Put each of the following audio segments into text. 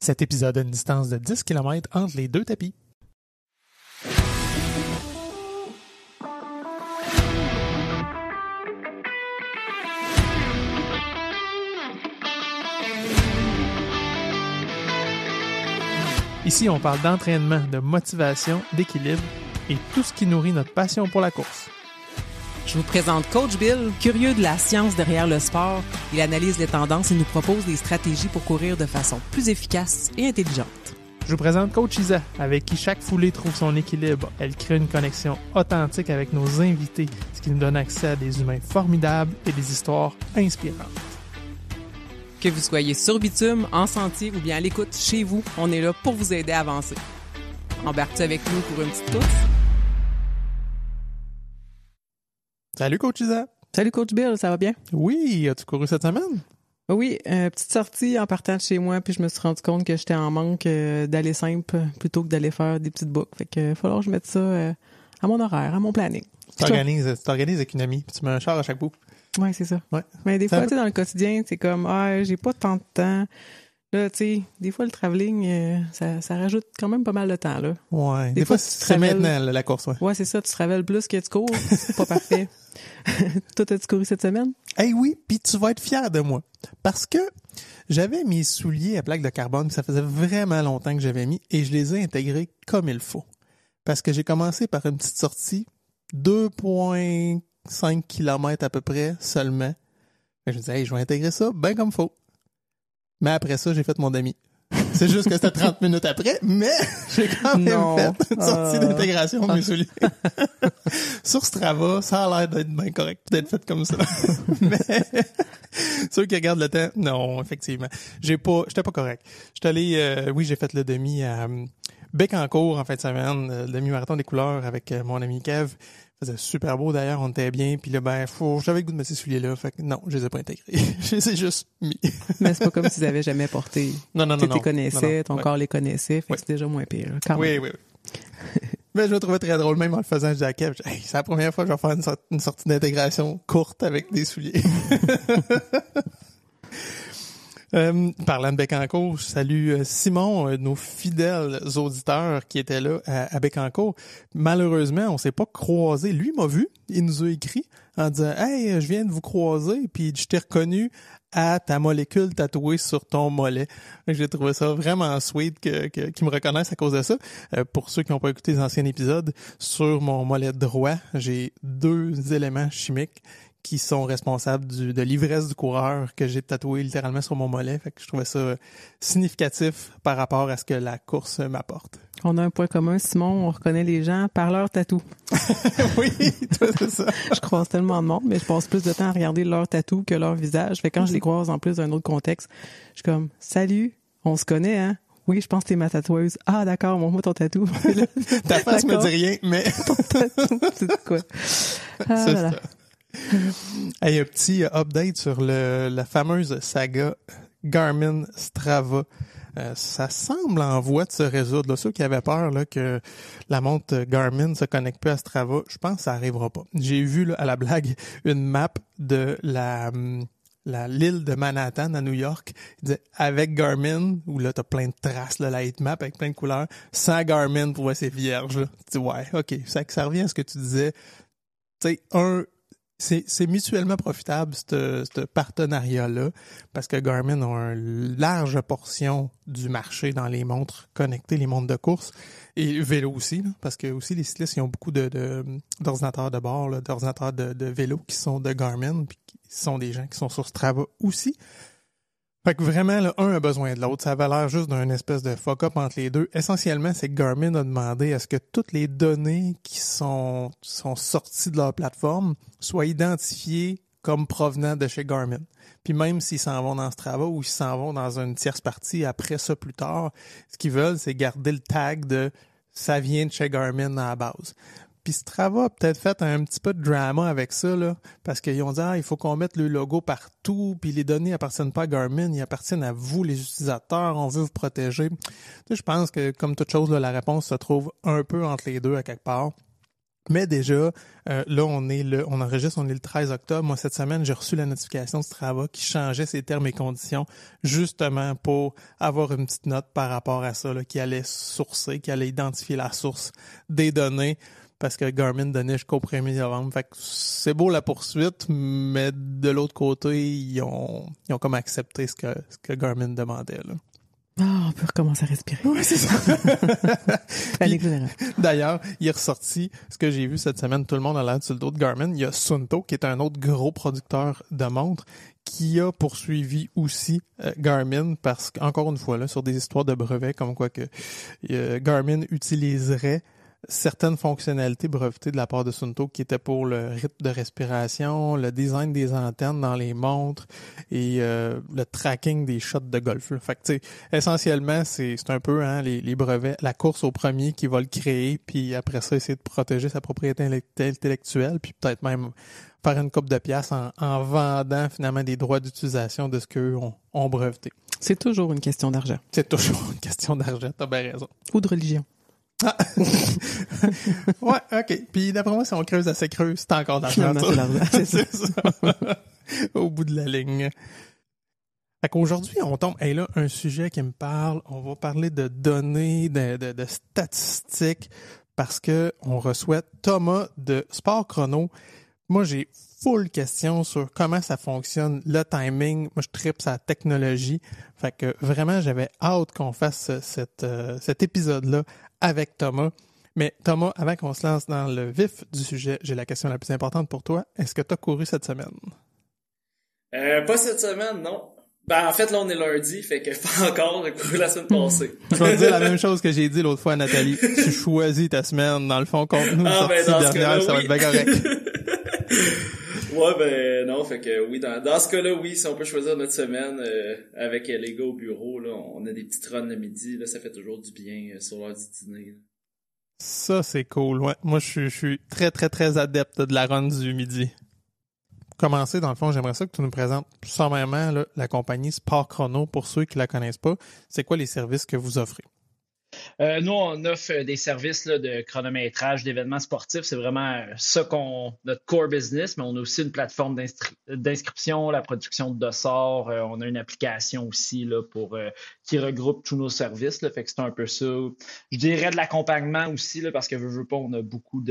Cet épisode a une distance de 10 km entre les deux tapis. Ici, on parle d'entraînement, de motivation, d'équilibre et tout ce qui nourrit notre passion pour la course. Je vous présente Coach Bill, curieux de la science derrière le sport. Il analyse les tendances et nous propose des stratégies pour courir de façon plus efficace et intelligente. Je vous présente Coach Isa, avec qui chaque foulée trouve son équilibre. Elle crée une connexion authentique avec nos invités, ce qui nous donne accès à des humains formidables et des histoires inspirantes. Que vous soyez sur bitume, en sentier ou bien à l'écoute chez vous, on est là pour vous aider à avancer. Embarques-tu avec nous pour une petite course? Salut Coach Isa! Salut Coach Bill, ça va bien? Oui, as-tu couru cette semaine? Oui, petite sortie en partant de chez moi, puis je me suis rendu compte que j'étais en manque d'aller simple plutôt que d'aller faire des petites boucles. Fait que il va falloir que je mette ça à mon horaire, à mon planning. Tu t'organises avec une amie, puis tu mets un char à chaque bout. Ouais, c'est ça. Ouais. Mais des fois, tu sais, dans le quotidien, c'est comme, j'ai pas tant de temps. Là, tu sais, des fois, le travelling, ça rajoute quand même pas mal de temps, là. Ouais. Des fois c'est maintenant, la course, ouais. Ouais, c'est ça. Tu te ravelles plus que tu cours. C'est pas parfait. Toi, as-tu couru cette semaine? Oui, puis tu vas être fier de moi. Parce que j'avais mes souliers à plaque de carbone, ça faisait vraiment longtemps que j'avais mis, et je les ai intégrés comme il faut. Parce que j'ai commencé par une petite sortie, 2,5 km à peu près seulement. Je me disais, je vais intégrer ça bien comme faut. Mais après ça, j'ai fait mon ami. C'est juste que c'était 30 minutes après, mais j'ai quand même fait une sortie d'intégration de mes souliers. Sur Strava, ça a l'air d'être bien correct, d'être fait comme ça. Mais ceux qui regardent le temps, non, effectivement. J'étais pas correct. J'étais allé, j'ai fait le demi à Bécancour en fin de semaine, le demi-marathon des couleurs avec mon ami Kev. Il faisait super beau d'ailleurs, on était bien. Puis là, j'avais le goût de mettre ces souliers-là. Fait que non, je les ai pas intégrés. Je les ai juste mis. Mais c'est pas comme si tu les avais jamais portés. Non. Tu les connaissais, ton corps les connaissait. Fait que c'est déjà moins pire. Oui. Mais je le trouvais très drôle, même en le faisant, je disais à Kev, c'est la première fois que je vais faire une sortie d'intégration courte avec des souliers. Parlant de Bécancour, je salue Simon, un de nos fidèles auditeurs qui était là à Bécancour. Malheureusement, on s'est pas croisés. Lui m'a vu, il nous a écrit en disant « Hey, je viens de vous croiser, puis je t'ai reconnu à ta molécule tatouée sur ton mollet. » J'ai trouvé ça vraiment sweet qu'ils me reconnaissent à cause de ça. Pour ceux qui n'ont pas écouté les anciens épisodes, sur mon mollet droit, j'ai 2 éléments chimiques qui sont responsables de l'ivresse du coureur que j'ai tatoué littéralement sur mon mollet. Fait que je trouvais ça significatif par rapport à ce que la course m'apporte. On a un point commun, Simon, on reconnaît les gens par leur tatou. Oui, toi, c'est ça. Je croise tellement de monde, mais je passe plus de temps à regarder leur tatou que leur visage. Fait que quand je les croise en plus d'un autre contexte, je suis comme « Salut, on se connaît, hein? » Oui, je pense que t'es ma tatoueuse. Ah, d'accord, montre-moi ton tatou. Ta face me dit rien, mais... Ton tatou, c'est quoi? C'est ça. Un petit update sur la fameuse saga Garmin Strava. Ça semble en voie de se résoudre. Là, ceux qui avaient peur là, que la montre Garmin se connecte plus à Strava, je pense que ça arrivera pas. J'ai vu là, à la blague une map de l'île de Manhattan à New York. Il disait avec Garmin, où là t'as plein de traces, là, la heat map avec plein de couleurs. Sans Garmin, pour voir c'est vierge. Là. Tu dis ouais, ok, ça revient à ce que tu disais. Tu sais, c'est mutuellement profitable, ce partenariat-là, parce que Garmin a une large portion du marché dans les montres connectées, les montres de course, et vélo aussi, là, parce que aussi les cyclistes, ils ont beaucoup d'ordinateurs de bord, là, d'ordinateurs de vélo qui sont de Garmin, puis qui sont des gens qui sont sur Strava aussi. Fait que vraiment, là, un a besoin de l'autre. Ça avait l'air juste d'un espèce de fuck-up entre les deux. Essentiellement, c'est que Garmin a demandé à ce que toutes les données qui sont sorties de leur plateforme soient identifiées comme provenant de chez Garmin. Puis même s'ils s'en vont dans Strava ou s'ils s'en vont dans une tierce partie après ça plus tard, ce qu'ils veulent, c'est garder le tag de « ça vient de chez Garmin à la base ». Puis Strava a peut-être fait un petit peu de drama avec ça, là, parce qu'ils ont dit il faut qu'on mette le logo partout, puis les données appartiennent pas à Garmin, ils appartiennent à vous, les utilisateurs, on veut vous protéger. Tu sais, je pense que, comme toute chose, là, la réponse se trouve un peu entre les deux à quelque part. Mais déjà, là, on est le 13 octobre. Moi, cette semaine, j'ai reçu la notification de Strava qui changeait ses termes et conditions, justement pour avoir une petite note par rapport à ça, là, qui allait sourcer, qui allait identifier la source des données, parce que Garmin donnait jusqu'au 1er novembre. Fait que c'est beau la poursuite, mais de l'autre côté, ils ont comme accepté ce que Garmin demandait, là. Ah, on peut recommencer à respirer. Oui, c'est ça. Puis, d'ailleurs, il est ressorti, ce que j'ai vu cette semaine, tout le monde a l'air sur le dos de Garmin. Il y a Suunto, qui est un autre gros producteur de montres, qui a poursuivi aussi Garmin parce qu'encore une fois, là, sur des histoires de brevets, comme quoi que Garmin utiliserait certaines fonctionnalités brevetées de la part de Suunto qui étaient pour le rythme de respiration, le design des antennes dans les montres et le tracking des shots de golf, là. Fait que, tu sais, essentiellement, c'est un peu les brevets, la course au premier qui va le créer, puis après ça, essayer de protéger sa propriété intellectuelle, puis peut-être même faire une coupe de pièces en vendant finalement des droits d'utilisation de ce qu'eux ont breveté. C'est toujours une question d'argent. C'est toujours une question d'argent, t'as bien raison. Ou de religion. Ah. Ouais, OK. Puis d'après moi, si on creuse assez creux, c'est encore d'argent. C'est l'argent. C'est ça. Au bout de la ligne. Fait qu'aujourd'hui, on tombe, là, un sujet qui me parle. On va parler de données, de statistiques, parce que on reçoit Thomas de Sport Chrono. Moi, j'ai full questions sur comment ça fonctionne, le timing. Moi, je tripe sa technologie. Fait que vraiment, j'avais hâte qu'on fasse cet épisode-là avec Thomas. Mais Thomas, avant qu'on se lance dans le vif du sujet, j'ai la question la plus importante pour toi. Est-ce que tu as couru cette semaine? Pas cette semaine, non. Ben, en fait, là, on est lundi, fait que pas encore, j'ai couru la semaine passée. Je vais te dire la même chose que j'ai dit l'autre fois à Nathalie. Tu choisis ta semaine, dans le fond, contre nous. Ah, ben, dans ce cas-là, ça va être bien correct. Ouais, ben, non, fait que oui, dans ce cas-là, oui, si on peut choisir notre semaine, avec les gars au bureau, là, on a des petites runs le midi, là, ça fait toujours du bien sur l'heure du dîner, là. Ça, c'est cool, ouais. Moi, je suis très, très, très adepte de la run du midi. Pour commencer, dans le fond, j'aimerais ça que tu nous présentes sommairement là, la compagnie Sport Chrono, pour ceux qui la connaissent pas. C'est quoi les services que vous offrez? Nous, on offre des services là, de chronométrage, d'événements sportifs. C'est vraiment ça notre core business, mais on a aussi une plateforme d'inscription, la production de dossards. On a une application aussi là, qui regroupe tous nos services. Là, fait que c'est un peu ça. Je dirais de l'accompagnement aussi, là, parce que veux pas, on a beaucoup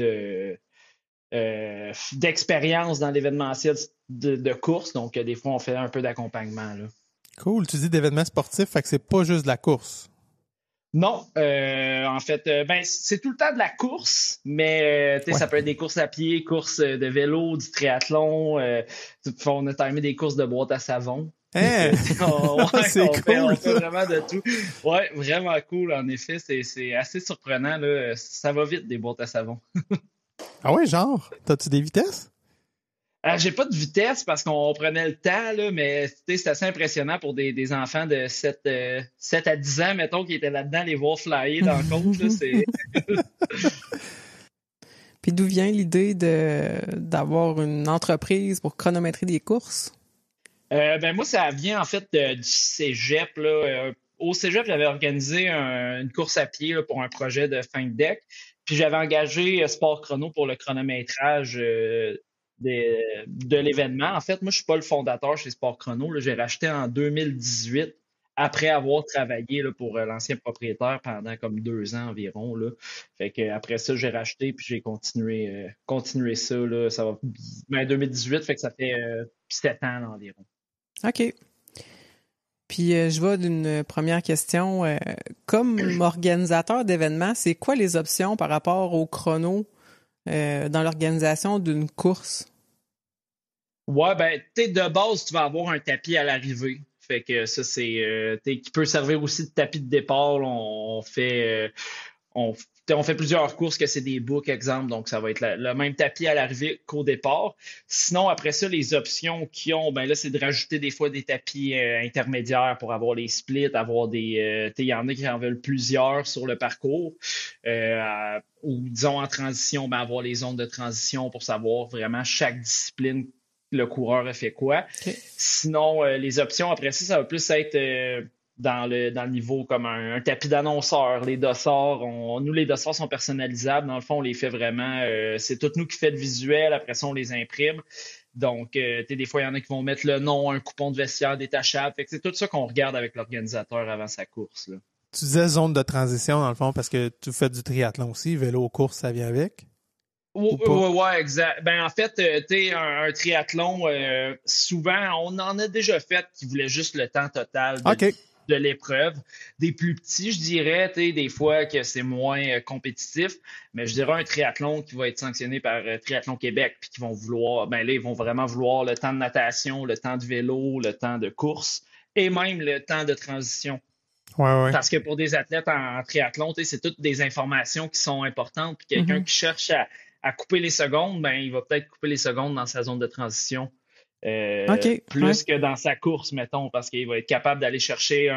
d'expérience dans l'événementiel de course. Donc, des fois, on fait un peu d'accompagnement, là. Cool. Tu dis d'événements sportifs, fait que c'est pas juste de la course. Non, en fait, c'est tout le temps de la course, mais ça peut être des courses à pied, courses de vélo, du triathlon. On a timé des courses de boîte à savon. Hein? C'est cool. On fait vraiment de tout. Ouais, vraiment cool. En effet, c'est assez surprenant là. Ça va vite des boîtes à savon. Ah ouais, genre, t'as-tu des vitesses? J'ai pas de vitesse parce qu'on prenait le temps, là, mais c'est assez impressionnant pour des enfants de 7 à 10 ans, mettons, qui étaient là-dedans, les voir flyer dans le compte. Là, c'est... Puis d'où vient l'idée d'avoir une entreprise pour chronométrer des courses? Moi, ça vient en fait du cégep. Là. Au cégep, j'avais organisé une course à pied là, pour un projet de fin de deck. Puis j'avais engagé Sport Chrono pour le chronométrage de l'événement. En fait, moi, je suis pas le fondateur chez Sport Chrono. Là. J'ai racheté en 2018 après avoir travaillé là, pour l'ancien propriétaire pendant comme 2 ans environ. Là. Fait que après ça, j'ai racheté puis j'ai continué ça. Là. Ça va 2018, fait que ça fait 7 ans là, environ. OK. Puis je vais d'une première question. Comme organisateur d'événements, c'est quoi les options par rapport au chrono dans l'organisation d'une course? Ouais, de base, tu vas avoir un tapis à l'arrivée. Fait que ça, c'est qui peut servir aussi de tapis de départ. Là, on fait plusieurs courses que c'est des books, exemple. Donc, ça va être le même tapis à l'arrivée qu'au départ. Sinon, après ça, les options qu'ils ont, là, c'est de rajouter des fois des tapis intermédiaires pour avoir les splits, avoir des... il y en a qui en veulent plusieurs sur le parcours. Ou, disons, en transition, avoir les zones de transition pour savoir vraiment chaque discipline le coureur a fait quoi. Okay. Sinon, les options après ça va plus être dans le niveau comme un tapis d'annonceur. Les dossards, nous, les dossards sont personnalisables. Dans le fond, on les fait vraiment. C'est tout nous qui fait le visuel. Après ça, on les imprime. Donc, des fois, il y en a qui vont mettre le nom, un coupon de vestiaire détachable. Fait que c'est tout ça qu'on regarde avec l'organisateur avant sa course, là. Tu disais zone de transition, dans le fond, parce que tu fais du triathlon aussi. Vélo, course, ça vient avec? Ouais, exact. Ben, en fait, un triathlon, souvent, on en a déjà fait qui voulait juste le temps total de l'épreuve. Des plus petits, je dirais, des fois que c'est moins compétitif, mais je dirais un triathlon qui va être sanctionné par Triathlon Québec, puis qui vont vouloir, ben là, ils vont vraiment vouloir le temps de natation, le temps de vélo, le temps de course et même le temps de transition. Ouais. Parce que pour des athlètes en triathlon, c'est toutes des informations qui sont importantes. Puis quelqu'un qui cherche à couper les secondes, ben il va peut-être couper les secondes dans sa zone de transition. Plus que dans sa course, mettons, parce qu'il va être capable d'aller chercher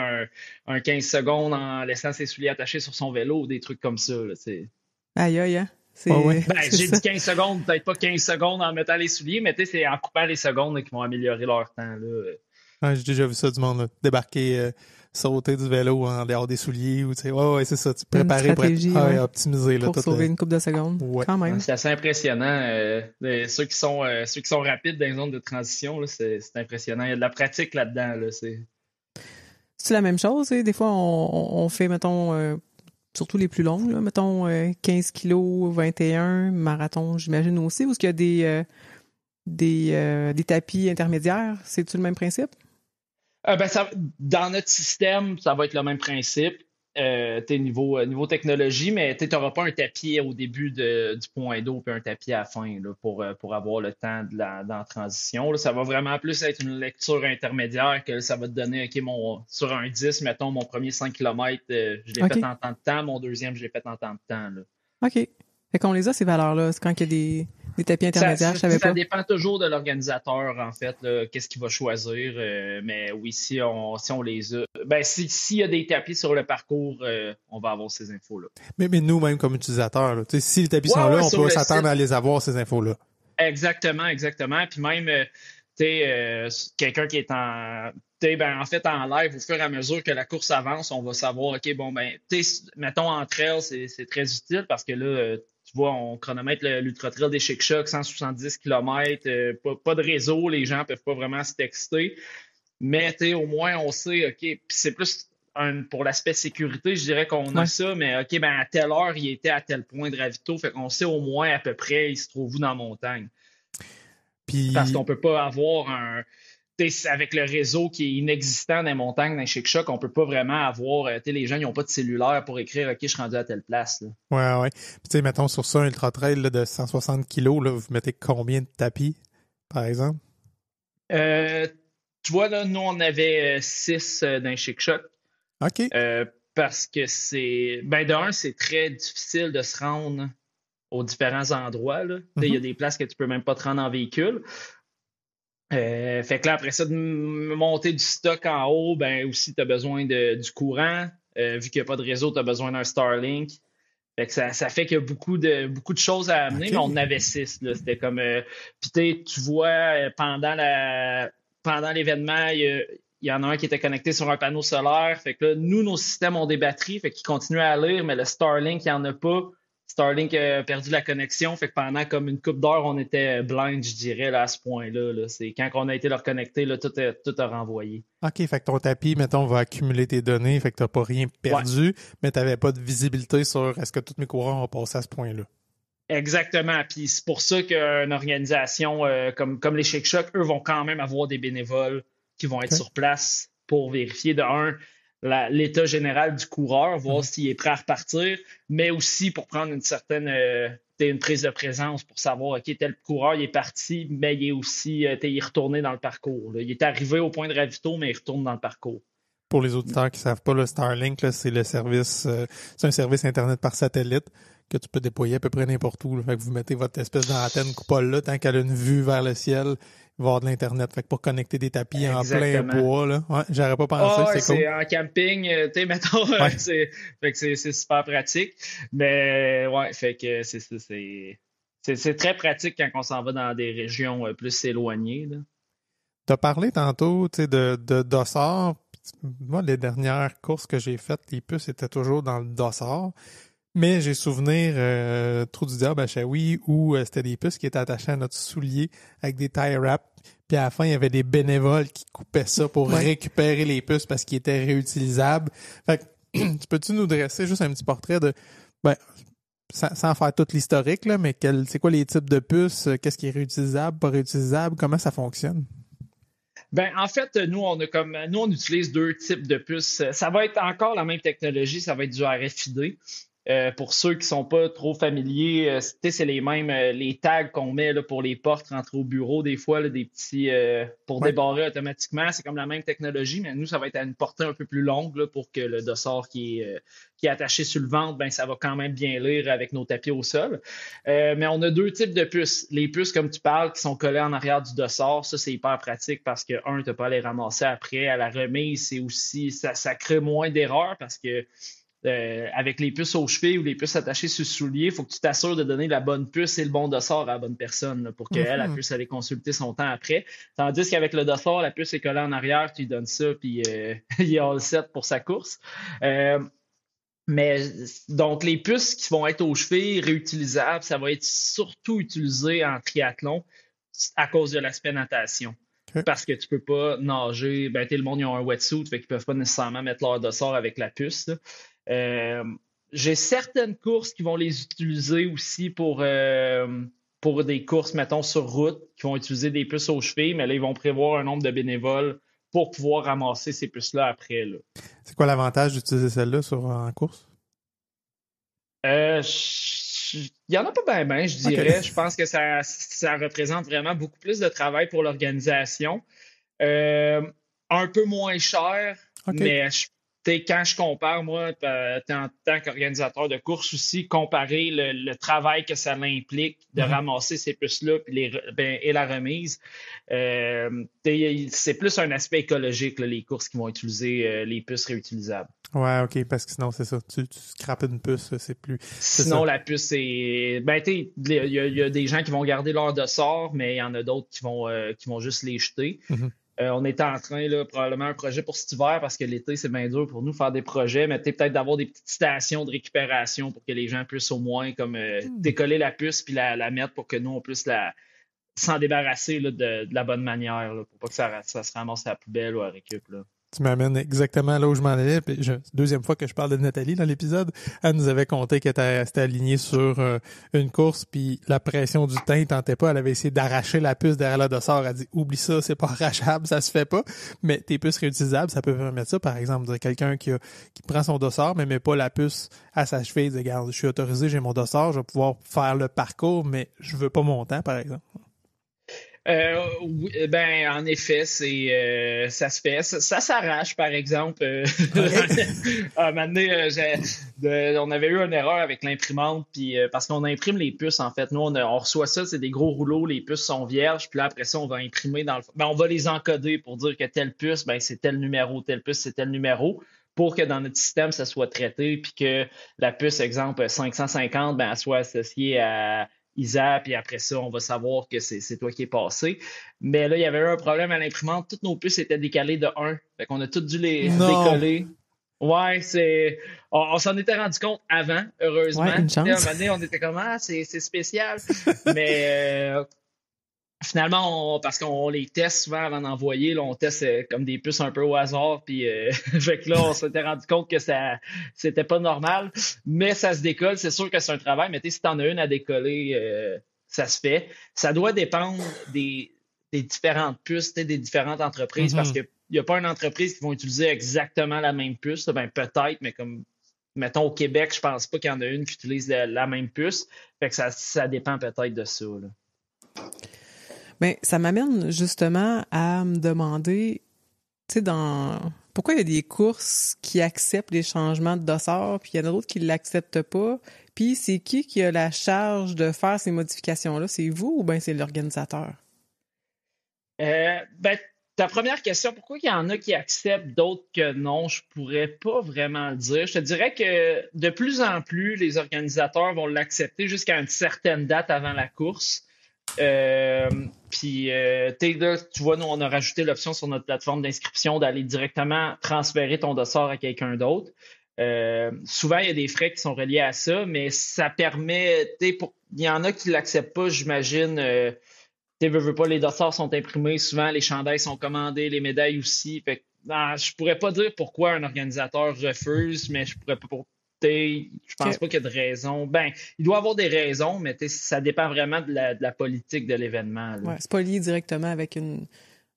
un 15 secondes en laissant ses souliers attachés sur son vélo ou des trucs comme ça. Là, aïe. J'ai dit 15 secondes, peut-être pas 15 secondes en mettant les souliers, mais c'est en coupant les secondes qu'ils vont améliorer leur temps. Là. Ouais, j'ai déjà vu ça du monde, là. Débarquer, sauter du vélo en dehors des souliers. Ou, ouais, c'est ça. Tu préparer pour optimiser. Là, pour sauver une couple de secondes. Ouais. Quand même. C'est assez impressionnant. Ceux qui sont rapides dans les zones de transition, là, c'est impressionnant. Il y a de la pratique là-dedans. Là, c'est la même chose. Des fois, on fait, mettons, surtout les plus longues, là, mettons 15 kilos, 21, marathon, j'imagine aussi. Ou est-ce qu'il y a des tapis intermédiaires? C'est-tu le même principe? Dans notre système, ça va être le même principe. Niveau technologie, mais tu n'auras pas un tapis au début du point d'eau puis un tapis à la fin là, pour avoir le temps dans la transition. Là, ça va vraiment plus être une lecture intermédiaire que ça va te donner, sur un 10, mettons, mon premier 5 km, je l'ai fait en tant de temps, mon deuxième, je l'ai fait en tant de temps. Là. OK. Fait qu'on les a, ces valeurs-là. C'est quand il y a des tapis intermédiaires, je savais pas. Ça dépend toujours de l'organisateur, en fait, qu'est-ce qu'il va choisir. Mais oui, si on les a. S'il y a des tapis sur le parcours, on va avoir ces infos-là. Mais nous, même comme utilisateurs, si les tapis sont là, on peut s'attendre à les avoir, ces infos-là. Exactement. Puis même, quelqu'un qui est en fait, en live, au fur et à mesure que la course avance, on va savoir, OK, mettons en trail, c'est très utile parce que là, tu vois, on chronomètre l'Ultra Trail des Chic-Chocs, 170 km, pas de réseau, les gens peuvent pas vraiment se texter. Mais au moins, on sait, OK, puis c'est plus pour l'aspect sécurité, je dirais qu'on a ça, mais OK, à telle heure, il était à tel point de ravito, fait qu'on sait au moins à peu près, il se trouve où dans la montagne. Parce qu'on peut pas avoir avec le réseau qui est inexistant dans les montagnes, dans les Chic-Chocs, on peut pas vraiment avoir... les gens, ils n'ont pas de cellulaire pour écrire « OK, je suis rendu à telle place. » là. Ouais. Puis mettons, sur ça, un Ultra Trail là, de 160 kilos, là, vous mettez combien de tapis, par exemple? Tu vois, là, nous, on avait 6 dans les Chic-Chocs. OK. Parce que c'est très difficile de se rendre aux différents endroits. Il y a des places que tu peux même pas te rendre en véhicule. Fait que là, après ça, de monter du stock en haut, aussi, tu as besoin du courant. Vu qu'il n'y a pas de réseau, tu as besoin d'un Starlink. Fait que ça fait qu'il y a beaucoup de choses à amener, mais on en avait 6. Là. C'était comme... Puis tu vois, pendant l'événement, il y en a un qui était connecté sur un panneau solaire. Fait que là, nos systèmes ont des batteries, fait qu'ils continuent à lire, mais le Starlink, il n'y en a pas. Starlink a perdu la connexion, fait que pendant comme une couple d'heures, on était blind, je dirais, là, à ce point-là. Là. C'est quand on a été leur connecter, là, tout a renvoyé. OK, fait que ton tapis, mettons, va accumuler tes données, fait que tu n'as pas rien perdu, mais tu n'avais pas de visibilité sur est-ce que tous mes coureurs ont passé à ce point-là. Exactement. Puis c'est pour ça qu'une organisation comme les Chic-Chocs, eux, vont quand même avoir des bénévoles qui vont être sur place pour vérifier, l'état général du coureur, voir s'il est prêt à repartir, mais aussi pour prendre une certaine une prise de présence pour savoir, OK, tel coureur, il est parti, mais il est aussi il est retourné dans le parcours. Là. Il est arrivé au point de ravito, mais il retourne dans le parcours. Pour les auditeurs qui ne savent pas, le Starlink, là, c'est le service, c'est un service Internet par satellite que tu peux déployer à peu près n'importe où. Là. Fait que vous mettez votre espèce d'antenne coupole là, tant qu'elle a une vue vers le ciel, il va y avoir de l'Internet. Fait que pour connecter des tapis en plein bois, là. Ouais, j'aurais pas pensé, c'est cool. En camping, mettons, fait que c'est super pratique. Mais ouais, fait que c'est très pratique quand on s'en va dans des régions plus éloignées. Tu as parlé tantôt, de dossard, moi, les dernières courses que j'ai faites, les puces étaient toujours dans le dossard. Mais j'ai souvenir, Trou du diable à Shawi, où c'était des puces qui étaient attachées à notre soulier avec des tie wraps. Puis à la fin, il y avait des bénévoles qui coupaient ça pour récupérer les puces parce qu'ils étaient réutilisables. Fait que, peux-tu nous dresser juste un petit portrait de, sans faire tout l'historique, là, mais c'est quoi les types de puces, qu'est-ce qui est réutilisable, pas réutilisable, comment ça fonctionne? En fait, nous, on utilise 2 types de puces. Ça va être encore la même technologie, ça va être du RFID. Pour ceux qui sont pas trop familiers, c'est les mêmes les tags qu'on met là, pour les portes rentrées au bureau, des fois, là, des petits pour débarrer automatiquement. C'est comme la même technologie, mais nous, ça va être à une portée un peu plus longue là, pour que le dossard qui est attaché sur le ventre, ça va quand même bien lire avec nos tapis au sol. Mais on a 2 types de puces. Les puces, comme tu parles, qui sont collées en arrière du dossard, ça, c'est hyper pratique parce que, tu n'as pas à les ramasser après. À la remise, c'est aussi ça crée moins d'erreurs parce que avec les puces aux chevilles ou les puces attachées sur le soulier, il faut que tu t'assures de donner la bonne puce et le bon dossard à la bonne personne là, pour qu'elle puisse aller consulter son temps après. Tandis qu'avec le dossard, la puce est collée en arrière, tu lui donnes ça, puis il est all set pour sa course. Mais donc, les puces qui vont être aux chevilles réutilisables, ça va être surtout utilisé en triathlon à cause de l'aspect natation. Parce que tu peux pas nager. Le monde, ils ont un wetsuit, fait qu'ils peuvent pas nécessairement mettre leur dossard avec la puce. J'ai certaines courses qui vont les utiliser aussi pour des courses, mettons, sur route, qui vont utiliser des puces aux chevilles, mais là, ils vont prévoir un nombre de bénévoles pour pouvoir ramasser ces puces-là après. Là. C'est quoi l'avantage d'utiliser celle-là en course? Il n'y en a pas bien, je dirais. Okay. Je pense que ça représente vraiment beaucoup plus de travail pour l'organisation. Un peu moins cher, mais quand je compare, moi, en tant qu'organisateur de course aussi, comparer le travail que ça implique de ramasser ces puces-là et la remise, c'est plus un aspect écologique, là, les courses qui vont utiliser les puces réutilisables. Ouais, OK, parce que sinon, c'est ça. Tu scrapes une puce, c'est plus... Sinon, la puce, c'est... il y a des gens qui vont garder leur dossard, mais il y en a d'autres qui vont juste les jeter. On est en train, là, probablement un projet pour cet hiver, parce que l'été, c'est bien dur pour nous faire des projets, mais peut-être d'avoir des petites stations de récupération pour que les gens puissent au moins comme décoller la puce puis la mettre pour que nous, on puisse s'en débarrasser là, de la bonne manière, là, pour pas que ça se ramasse à la poubelle ou à la récup. Là. Tu m'amènes exactement là où je m'en allais. Puis deuxième fois que je parle de Nathalie dans l'épisode, elle nous avait conté qu'elle était alignée sur une course, puis la pression du temps ne tentait pas. Elle avait essayé d'arracher la puce derrière le dossard. Elle a dit « Oublie ça, c'est pas arrachable, ça se fait pas. » Mais tes puces réutilisables, ça peut permettre ça. Par exemple, quelqu'un qui prend son dossard, mais met pas la puce à sa cheville, dit « Regarde, je suis autorisé, j'ai mon dossard, je vais pouvoir faire le parcours, mais je veux pas mon temps, par exemple. » Oui, en effet, ça se fait. Ça s'arrache, par exemple. Un moment donné, on avait eu une erreur avec l'imprimante, puis parce qu'on imprime les puces, en fait. Nous, on reçoit ça, c'est des gros rouleaux, les puces sont vierges, puis là, après ça, on va imprimer on va les encoder pour dire que telle puce, c'est tel numéro, telle puce, c'est tel numéro, pour que dans notre système, ça soit traité, puis que la puce, exemple, 550, elle soit associée à Isa, puis après ça, on va savoir que c'est toi qui es passé. Mais là, il y avait eu un problème à l'imprimante. Toutes nos puces étaient décalées de 1. Fait qu'on a toutes dû les décoller. Ouais, on s'en était rendu compte avant, heureusement. Ouais, une chance. À un moment donné, on était comme, c'est spécial. Mais finalement, parce qu'on les teste souvent avant d'envoyer, là, on teste comme des puces un peu au hasard, puis fait que là, on s'était rendu compte que c'était pas normal, mais ça se décolle. C'est sûr que c'est un travail, mais si t'en as une à décoller, ça se fait. Ça doit dépendre des différentes puces, des différentes entreprises, parce qu'il n'y a pas une entreprise qui va utiliser exactement la même puce. Peut-être, mais comme mettons au Québec, je pense pas qu'il y en a une qui utilise la même puce. Fait que ça dépend peut-être de ça, là. Mais ça m'amène justement à me demander, tu sais, pourquoi il y a des courses qui acceptent les changements de dossard, puis il y en a d'autres qui ne l'acceptent pas, puis c'est qui a la charge de faire ces modifications-là? C'est vous ou bien c'est l'organisateur? Ta première question, pourquoi il y en a qui acceptent, d'autres que non, je pourrais pas vraiment le dire. Je te dirais que de plus en plus, les organisateurs vont l'accepter jusqu'à une certaine date avant la course. Puis, là, tu vois, nous, on a rajouté l'option sur notre plateforme d'inscription d'aller directement transférer ton dossard à quelqu'un d'autre. Souvent, il y a des frais qui sont reliés à ça, mais ça permet, il y en a qui ne l'acceptent pas, j'imagine. Veux pas, les dossards sont imprimés, souvent les chandails sont commandés, les médailles aussi. Fait que, je pourrais pas dire pourquoi un organisateur refuse, mais je pourrais pas. Je pense pas qu'il y a de raison. Ben, il doit y avoir des raisons, mais ça dépend vraiment de la politique de l'événement. Ouais, c'est pas lié directement avec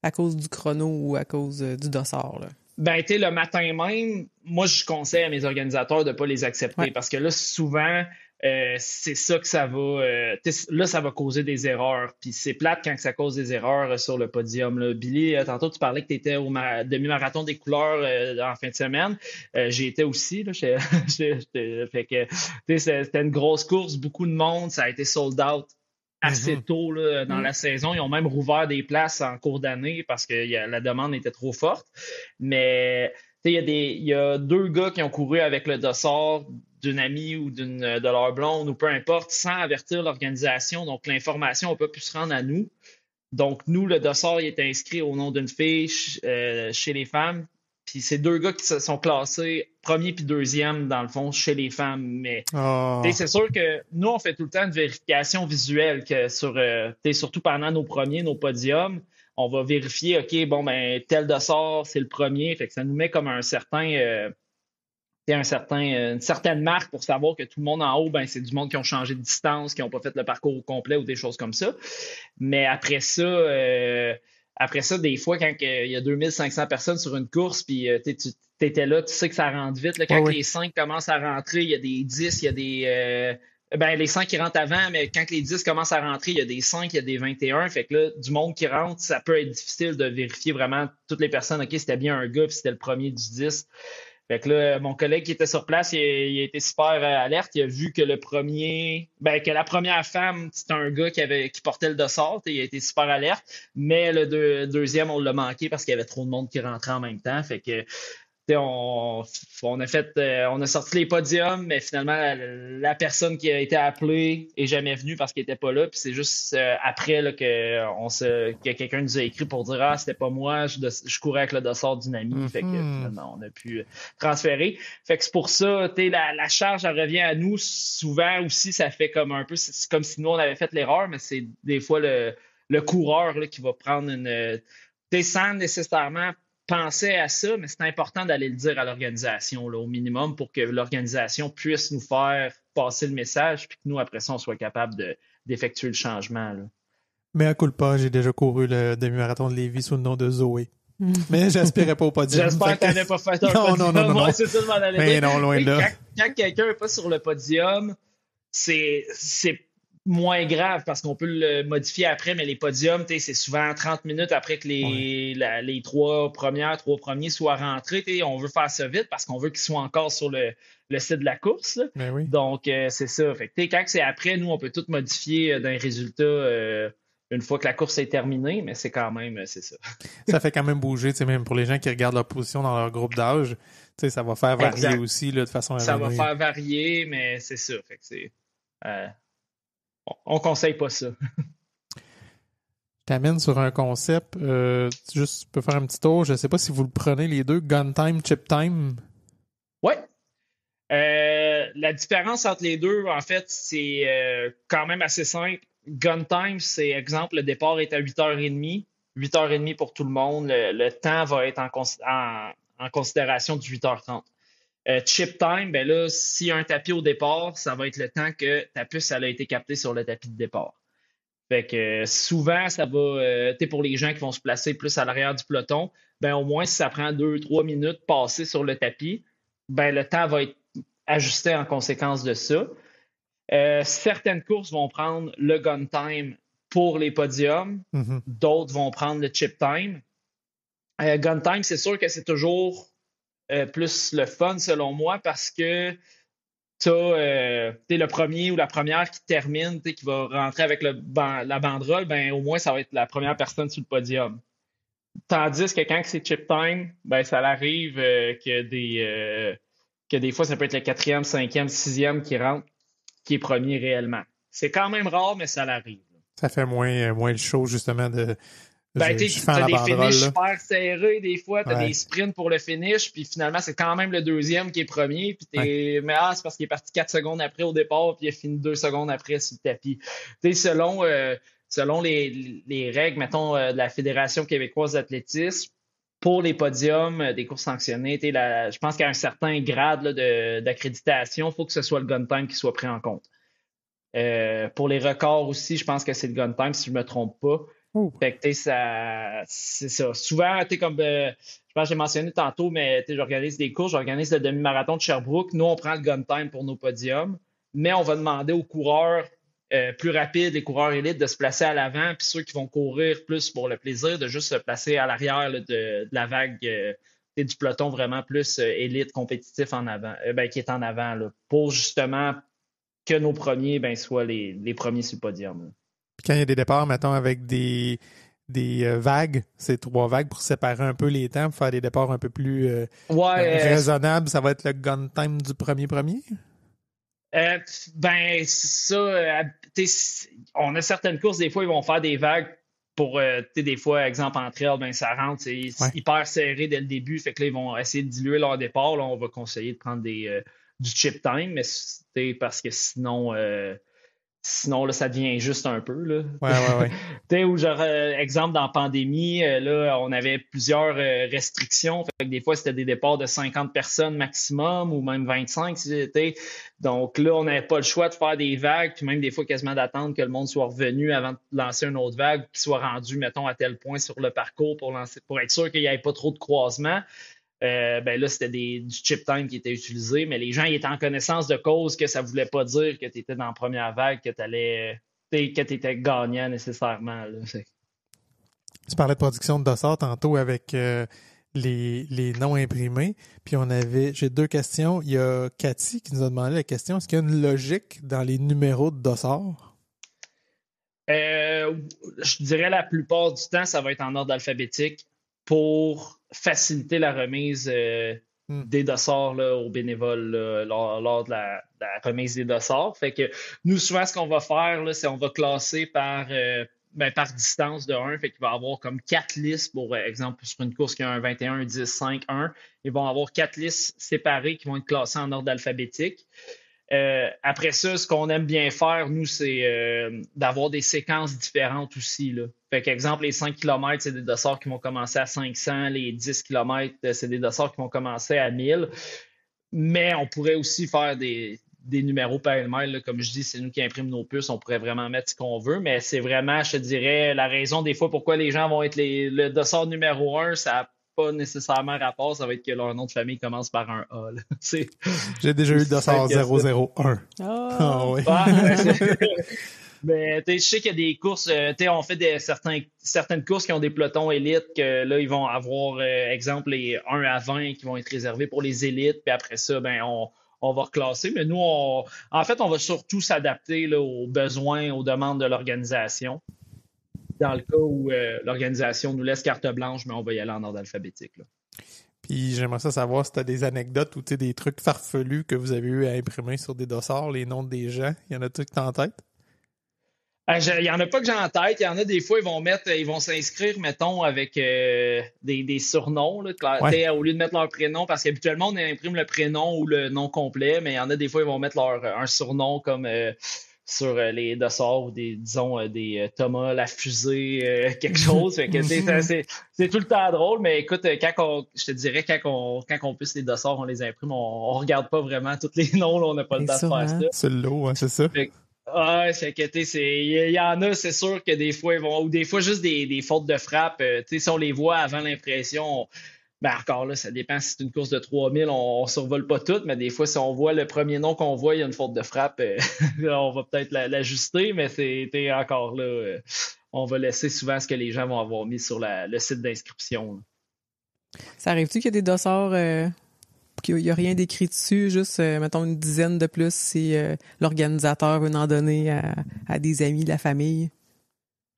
à cause du chrono ou à cause du dossard. Là. Ben, le matin même, moi, je conseille à mes organisateurs de pas les accepter parce que là, souvent, c'est ça que ça va... là, ça va causer des erreurs. Puis c'est plate quand ça cause des erreurs sur le podium. Là. Billy, tantôt, tu parlais que tu étais au demi-marathon des couleurs en fin de semaine. J'y étais aussi. Là, fait que c'était une grosse course, beaucoup de monde. Ça a été sold out assez tôt là, dans la saison. Ils ont même rouvert des places en cours d'année parce que la demande était trop forte. Mais il y a 2 gars qui ont couru avec le dossard d'une amie ou de leur blonde ou peu importe, sans avertir l'organisation. Donc, l'information n'a pas pu se rendre à nous. Donc, nous, le dossard il est inscrit au nom d'une fille chez les femmes. Puis c'est 2 gars qui se sont classés premier puis deuxième, dans le fond, chez les femmes. Mais c'est sûr que nous, on fait tout le temps une vérification visuelle que surtout pendant nos podiums, on va vérifier, OK, bon, ben tel dossard, c'est le premier. Fait que ça nous met comme une certaine marque pour savoir que tout le monde en haut, ben c'est du monde qui ont changé de distance, qui n'ont pas fait le parcours au complet ou des choses comme ça. Mais après ça, des fois, quand il y a 2500 personnes sur une course, puis tu étais là, tu sais que ça rentre vite. Là, quand les 5 commencent à rentrer, il y a des 10, il y a des... les 5 qui rentrent avant, mais quand les 10 commencent à rentrer, il y a des 5, il y a des 21. Fait que là, du monde qui rentre, ça peut être difficile de vérifier vraiment toutes les personnes. OK, c'était bien un gars, puis c'était le premier du 10. Fait que là, mon collègue qui était sur place, il a été super alerte. Il a vu que que la première femme, c'était un gars qui portait le dossard. Il a été super alerte. Mais le deuxième, on l'a manqué parce qu'il y avait trop de monde qui rentrait en même temps. Fait que on a sorti les podiums, mais finalement, la personne qui a été appelée est jamais venue parce qu'il était pas là. Puis c'est juste après là, que quelqu'un nous a écrit pour dire c'était pas moi, je courais avec le dossard d'une amie. Fait que finalement, on a pu transférer. Fait que c'est pour ça, la charge, elle revient à nous. Souvent aussi, ça fait comme un peu, c'est comme si nous, on avait fait l'erreur, mais c'est des fois le coureur là, qui va prendre sans nécessairement penser à ça, mais c'est important d'aller le dire à l'organisation là, au minimum pour que l'organisation puisse nous faire passer le message puis que nous, après ça, on soit capable d'effectuer le changement. Là. Mais à culpa, j'ai déjà couru le demi-marathon de Lévis sous le nom de Zoé. Mais j'aspirais pas au podium. J'espère que tu n'avais pas fait un podium. Non. Moi, c'est ça, je m'en allais mais dire. Non, loin de là. Quand quelqu'un n'est pas sur le podium, c'est moins grave parce qu'on peut le modifier après, mais les podiums, c'est souvent 30 minutes après que les 3 premiers soient rentrés. On veut faire ça vite parce qu'on veut qu'ils soient encore sur le site de la course. Ben oui. Donc, c'est ça. Fait que, quand c'est après, nous, on peut tout modifier d'un résultat une fois que la course est terminée, mais c'est quand même, c'est ça. Ça fait quand même bouger, même pour les gens qui regardent leur position dans leur groupe d'âge, ça va faire varier aussi là, de façon ça va faire varier, mais c'est ça. Fait que c'est... on conseille pas ça. Je t'amène sur un concept. Tu peux faire un petit tour. Je sais pas si vous le prenez les deux. Gun time, chip time. Ouais. La différence entre les deux, en fait, c'est quand même assez simple. Gun time, c'est exemple, le départ est à 8h30. 8h30 pour tout le monde. Le temps va être en considération du 8h30. Chip time, ben là, s'il y a un tapis au départ, ça va être le temps que ta puce elle a été captée sur le tapis de départ. Fait que souvent, ça va, pour les gens qui vont se placer plus à l'arrière du peloton, ben au moins, si ça prend 2-3 minutes passées sur le tapis, ben le temps va être ajusté en conséquence de ça. Certaines courses vont prendre le gun time pour les podiums, d'autres vont prendre le chip time. Gun time, c'est sûr que c'est toujours plus le fun selon moi parce que tu as le premier ou la première qui termine, qui va rentrer avec la banderole, ben au moins ça va être la première personne sur le podium. Tandis que quand c'est chip time, ben ça arrive que des fois ça peut être le 4e, 5e, 6e qui rentre, qui est premier réellement. C'est quand même rare, mais ça l'arrive. Ça fait moins le show, justement, de... Ben, je fais t'as la des banderole, finishes là. super serrés, des fois, t'as Ouais. des sprints pour le finish, puis finalement, c'est quand même le deuxième qui est premier, puis mais c'est parce qu'il est parti 4 secondes après au départ, puis il a fini 2 secondes après sur le tapis. Tu sais, selon les règles, mettons, de la Fédération québécoise d'athlétisme, pour les podiums des courses sanctionnées, je pense qu'à un certain grade là, d'accréditation, il faut que ce soit le gun time qui soit pris en compte. Pour les records aussi, je pense que c'est le gun time, si je ne me trompe pas. Oh. Fait que, c'est ça. Souvent, comme je pense que j'ai mentionné tantôt, mais j'organise des courses, j'organise le demi-marathon de Sherbrooke. Nous, on prend le gun time pour nos podiums, mais on va demander aux coureurs plus rapides, les coureurs élites, de se placer à l'avant, puis ceux qui vont courir plus pour le plaisir, de juste se placer à l'arrière là, de la vague du peloton vraiment plus élite, compétitif en avant, qui est en avant, là, pour justement que nos premiers soient les premiers sur le podium. Là. Puis quand il y a des départs, mettons, avec des vagues, c'est 3 vagues pour séparer un peu les temps, pour faire des départs un peu plus raisonnables, ça va être le gun time du premier? On a certaines courses, des fois, ils vont faire des vagues pour, des fois, exemple, entre elles, ça rentre, c'est hyper serré dès le début, fait que là, ils vont essayer de diluer leur départ. Là, on va conseiller de prendre du chip time, mais parce que sinon, là, ça devient injuste un peu. Là. Ouais. Ou genre, exemple, dans la pandémie, là, on avait plusieurs restrictions. Fait que des fois, c'était des départs de 50 personnes maximum ou même 25 si c'était. Donc là, on n'avait pas le choix de faire des vagues, puis même des fois quasiment d'attendre que le monde soit revenu avant de lancer une autre vague, qu'il soit rendu, mettons, à tel point sur le parcours pour être sûr qu'il n'y ait pas trop de croisements. Là, c'était du chip time qui était utilisé, mais les gens ils étaient en connaissance de cause que ça ne voulait pas dire que tu étais dans la première vague, que tu étais gagnant nécessairement. Là. Tu parlais de production de dossards tantôt avec les noms imprimés. Puis j'ai 2 questions. Il y a Cathy qui nous a demandé la question, est-ce qu'il y a une logique dans les numéros de dossards? Je dirais la plupart du temps, ça va être en ordre alphabétique pour faciliter la remise des dossards là, aux bénévoles là, lors de la remise des dossards. Fait que nous, souvent, ce qu'on va faire, là, c'est qu'on va classer par distance de 1. Fait qu'il va y avoir comme 4 listes, pour exemple, sur une course qui a un 21, un 10, 5, 1. Ils vont avoir 4 listes séparées qui vont être classées en ordre alphabétique. Après ça, ce qu'on aime bien faire, nous, c'est d'avoir des séquences différentes aussi. Là. Fait qu'exemple, les 5 km, c'est des dossards qui vont commencer à 500. Les 10 km, c'est des dossards qui vont commencer à 1000. Mais on pourrait aussi faire des numéros pêle-mêle. Comme je dis, c'est nous qui imprimons nos puces. On pourrait vraiment mettre ce qu'on veut. Mais c'est vraiment, je te dirais, la raison des fois pourquoi les gens vont être le dossard numéro 1, ça n'a pas nécessairement rapport. Ça va être que leur nom de famille commence par un A. Là. J'ai déjà eu le dossard 001. Oh. Oui. Mais je sais qu'il y a des courses, on fait certaines courses qui ont des pelotons élites, que là, ils vont avoir, exemple, les 1 à 20 qui vont être réservés pour les élites, puis après ça, on va reclasser. Mais nous, on va surtout s'adapter là, aux besoins, aux demandes de l'organisation. Dans le cas où l'organisation nous laisse carte blanche, mais on va y aller en ordre alphabétique. Là. Puis j'aimerais savoir si tu as des anecdotes ou des trucs farfelus que vous avez eu à imprimer sur des dossards, les noms des gens. Il y en a-tu que tu as en tête? Il n'y en a pas que j'ai en tête. Il y en a des fois, ils vont s'inscrire, mettons, avec des surnoms. Là, au lieu de mettre leur prénom, parce qu'habituellement, on imprime le prénom ou le nom complet, mais il y en a des fois, ils vont mettre un surnom comme sur les dossards ou des Thomas la fusée, quelque chose. Fait que, c'est tout le temps drôle, mais écoute, je te dirais, quand on puisse les dossards, on les imprime, on regarde pas vraiment tous les noms, là, on n'a pas le temps de faire ça. C'est le lot, c'est ça. C'est que il y en a, c'est sûr que des fois ils vont, ou des fois juste des fautes de frappe. Si on les voit avant l'impression, encore là, ça dépend si c'est une course de 3000, on survole pas toutes, mais des fois, si on voit le premier nom qu'on voit, il y a une faute de frappe, on va peut-être l'ajuster, mais c'est encore là, on va laisser souvent ce que les gens vont avoir mis sur le site d'inscription. Là. Ça arrive-tu qu'il y a des dossards qu'il n'y a rien d'écrit dessus, juste, mettons, une dizaine de plus si l'organisateur veut en donner à des amis de la famille?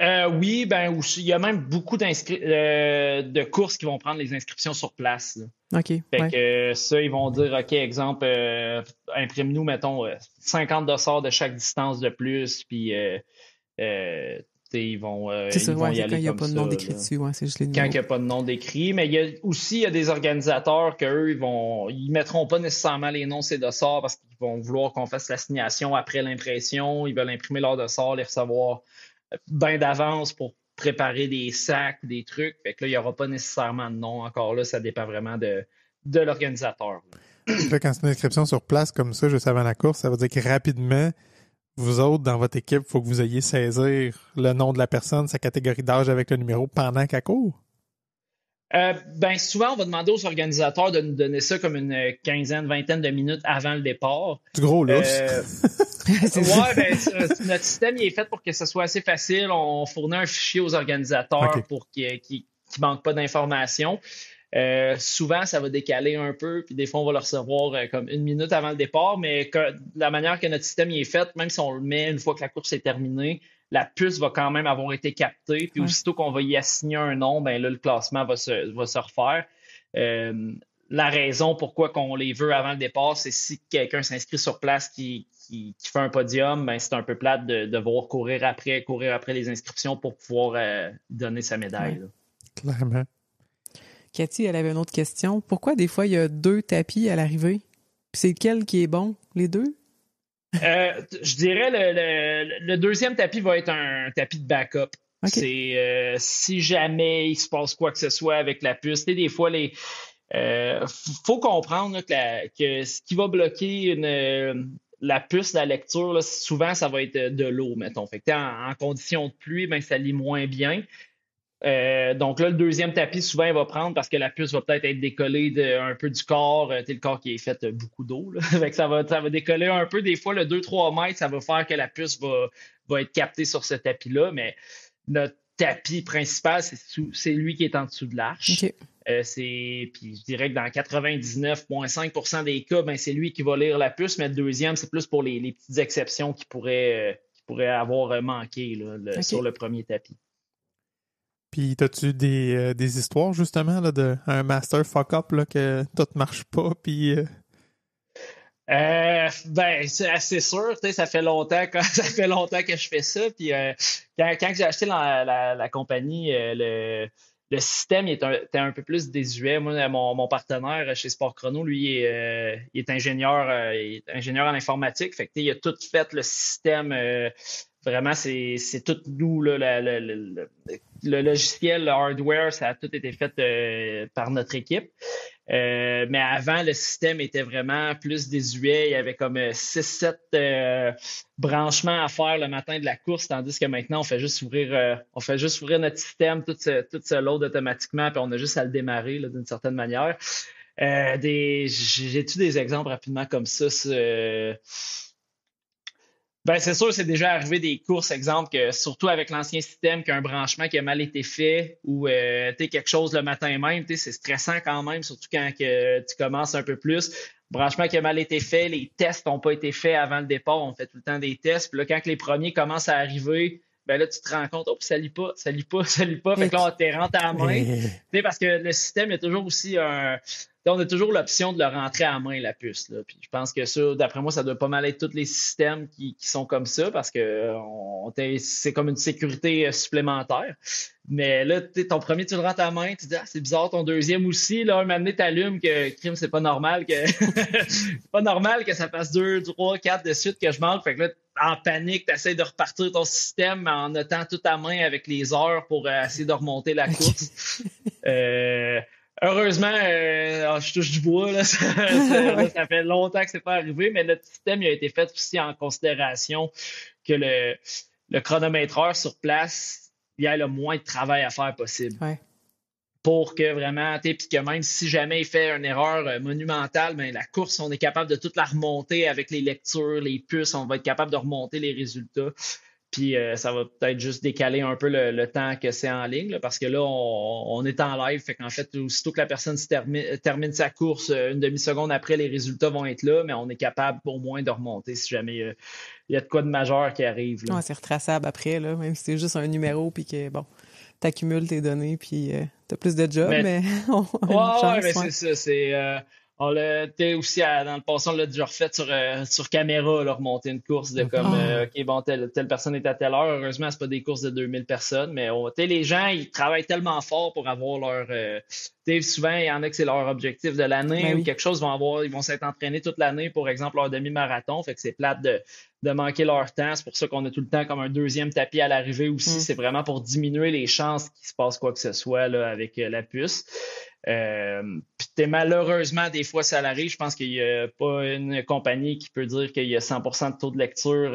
Oui, il y a même beaucoup de courses qui vont prendre les inscriptions sur place. Là. OK. Fait que ça, ils vont dire, OK, exemple, imprime-nous, mettons, 50 dossards de chaque distance de plus, puis ils vont c'est ça, ils vont y c'est aller quand il n'y a comme pas de ça, nom décrit là. dessus, ouais, c'est juste les Quand numéros. il n'y a pas de nom décrit. Mais il y a des organisateurs qu'eux, ils mettront pas nécessairement les noms ces dossards parce qu'ils vont vouloir qu'on fasse l'assignation après l'impression. Ils veulent imprimer leurs dossards, les recevoir bien d'avance pour préparer des sacs, des trucs. Fait que là, il n'y aura pas nécessairement de nom. Encore là, ça dépend vraiment de l'organisateur. Là, quand c'est une inscription sur place comme ça, juste avant la course, ça veut dire que rapidement, vous autres, dans votre équipe, il faut que vous ayez saisir le nom de la personne, sa catégorie d'âge avec le numéro pendant qu'elle court? Souvent, on va demander aux organisateurs de nous donner ça comme une quinzaine, vingtaine de minutes avant le départ. Du gros lousse. Notre système il est fait pour que ce soit assez facile. On fournit un fichier aux organisateurs pour qu'ils ne manquent pas d'informations. Souvent, ça va décaler un peu, puis des fois, on va le recevoir comme une minute avant le départ, mais la manière que notre système y est fait, même si on le met une fois que la course est terminée, la puce va quand même avoir été captée, puis aussitôt qu'on va y assigner un nom, ben là, le classement va se refaire. La raison pourquoi qu'on les veut avant le départ, c'est si quelqu'un s'inscrit sur place qui fait un podium, ben c'est un peu plate de devoir courir après les inscriptions pour pouvoir donner sa médaille. Ouais. Clairement. Cathy, elle avait une autre question. Pourquoi des fois il y a 2 tapis à l'arrivée? Puis c'est lequel qui est bon? Les 2? Je dirais le deuxième tapis va être un tapis de backup. Okay. C'est si jamais il se passe quoi que ce soit avec la puce. Tu sais, des fois, faut comprendre là, que ce qui va bloquer la puce, la lecture, là, souvent, ça va être de l'eau, mettons. Fait que en conditions de pluie, ben, ça lit moins bien. Donc là, le deuxième tapis, souvent, il va prendre parce que la puce va peut-être être décollée un peu du corps. Le corps qui est fait beaucoup d'eau. Fait que ça va décoller un peu. Des fois, le 2-3 mètres, ça va faire que la puce va être captée sur ce tapis-là. Mais notre tapis principal, c'est lui qui est en dessous de l'arche. Okay. Puis je dirais que dans 99,5% des cas, ben, c'est lui qui va lire la puce. Mais le deuxième, c'est plus pour les petites exceptions qui pourraient avoir manqué là, sur le premier tapis. Puis, t'as-tu des histoires, justement, là, d'un master fuck-up, là, que tout marche pas, puis... C'est assez sûr, tu sais, ça fait longtemps que je fais ça, puis quand j'ai acheté la compagnie, le système était un peu plus désuet. Moi, mon partenaire chez Sport Chrono, lui, il est ingénieur en informatique, fait que il a tout fait le système. Vraiment, c'est tout nous, là, le logiciel, le hardware, ça a tout été fait par notre équipe. Mais avant, le système était vraiment plus désuet. Il y avait comme 6-7 branchements à faire le matin de la course, tandis que maintenant, on fait juste ouvrir notre système, tout se load automatiquement, puis on a juste à le démarrer là, d'une certaine manière. J'ai-tu des exemples rapidement comme ça? C'est sûr, c'est déjà arrivé des courses, exemple, que surtout avec l'ancien système, qu'un branchement qui a mal été fait ou quelque chose le matin même, c'est stressant quand même, surtout quand tu commences un peu plus. Branchement qui a mal été fait, les tests n'ont pas été faits avant le départ, on fait tout le temps des tests. Puis là, quand les premiers commencent à arriver, ben là, tu te rends compte, ça lit pas. Fait que là, on te rentre à la main. Parce que le système est toujours aussi on a toujours l'option de le rentrer à la main, la puce. Là. Puis je pense que ça, d'après moi, ça doit pas mal être tous les systèmes qui sont comme ça parce que c'est comme une sécurité supplémentaire. Mais là, ton premier, tu le rentres à la main, tu te dis, c'est bizarre, ton deuxième aussi. Là, un moment donné, t'allumes que crime, c'est pas normal que c'est pas normal que ça fasse 2, 3, 4 de suite que je manque. Fait que là, en panique, tu essaies de repartir ton système en notant tout à main avec les heures pour essayer de remonter la course. Heureusement, je touche du bois, là, ça fait longtemps que c'est pas arrivé, mais notre système il a été fait aussi en considération que le chronométreur sur place, il y a le moins de travail à faire possible. Ouais. Pour que vraiment, puis que même si jamais il fait une erreur monumentale, ben la course, on est capable de toute la remonter avec les lectures, les puces, on va être capable de remonter les résultats. Puis ça va peut-être juste décaler un peu le temps que c'est en ligne, là, parce que là, on est en live. Fait qu'en fait, aussitôt que la personne termine sa course, une demi-seconde après, les résultats vont être là, mais on est capable au moins de remonter si jamais il y a de quoi de majeur qui arrive. Là. Ouais, c'est retraçable après, là, même si c'est juste un numéro, puis que, bon, t'accumules tes données, puis t'as plus de job, mais c'est ça. On l'a aussi dans le passé, on l'a déjà refait sur caméra, là, remonter une course de comme OK, bon, telle personne est à telle heure. Heureusement, c'est pas des courses de 2000 personnes, mais les gens, ils travaillent tellement fort pour avoir leur souvent, il y en a que c'est leur objectif de l'année ou quelque chose, ils vont s'être entraînés toute l'année, pour exemple, leur demi-marathon. Fait que c'est plate de manquer leur temps. C'est pour ça qu'on a tout le temps comme un deuxième tapis à l'arrivée aussi. C'est vraiment pour diminuer les chances qu'il se passe quoi que ce soit là, avec la puce. Puis malheureusement, des fois, ça arrive. Je pense qu'il n'y a pas une compagnie qui peut dire qu'il y a 100% de taux de lecture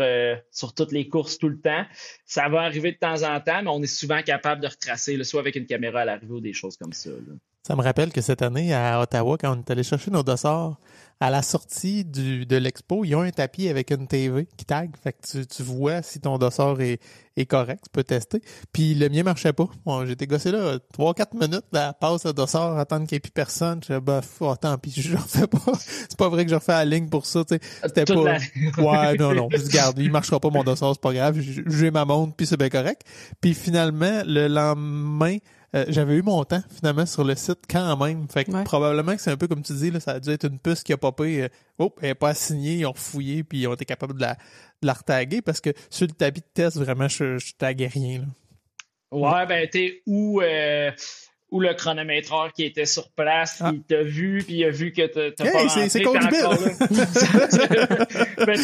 sur toutes les courses tout le temps. Ça va arriver de temps en temps, mais on est souvent capable de retracer, là, soit avec une caméra à l'arrivée ou des choses comme ça. Là. Ça me rappelle que cette année, à Ottawa, quand on est allé chercher nos dossards, à la sortie de l'expo, il y a un tapis avec une TV qui tag. Fait que tu vois si ton dossard est correct, tu peux tester. Puis le mien marchait pas. Bon, j'étais gossé là 3-4 minutes, là, passe le dossard, attendre qu'il n'y ait plus personne. Je disais, tant pis, je refais pas. C'est pas vrai que je refais la ligne pour ça, tu sais. C'était pas. Ouais, non. Je garde, il marchera pas mon dossard, c'est pas grave. J'ai ma montre, puis c'est bien correct. Puis finalement, le lendemain, j'avais eu mon temps, finalement, sur le site quand même. Fait que probablement que c'est un peu comme tu dis, là, ça a dû être une puce qui a popé. Elle n'est pas assignée, ils ont fouillé, puis ils ont été capables de la retaguer, parce que sur le tapis de test, vraiment, je taguais rien. Là. Ouais, ben, ou le chronométreur qui était sur place, il t'a vu, puis il a vu que t'as pas rentré. C'est encore là. Ben,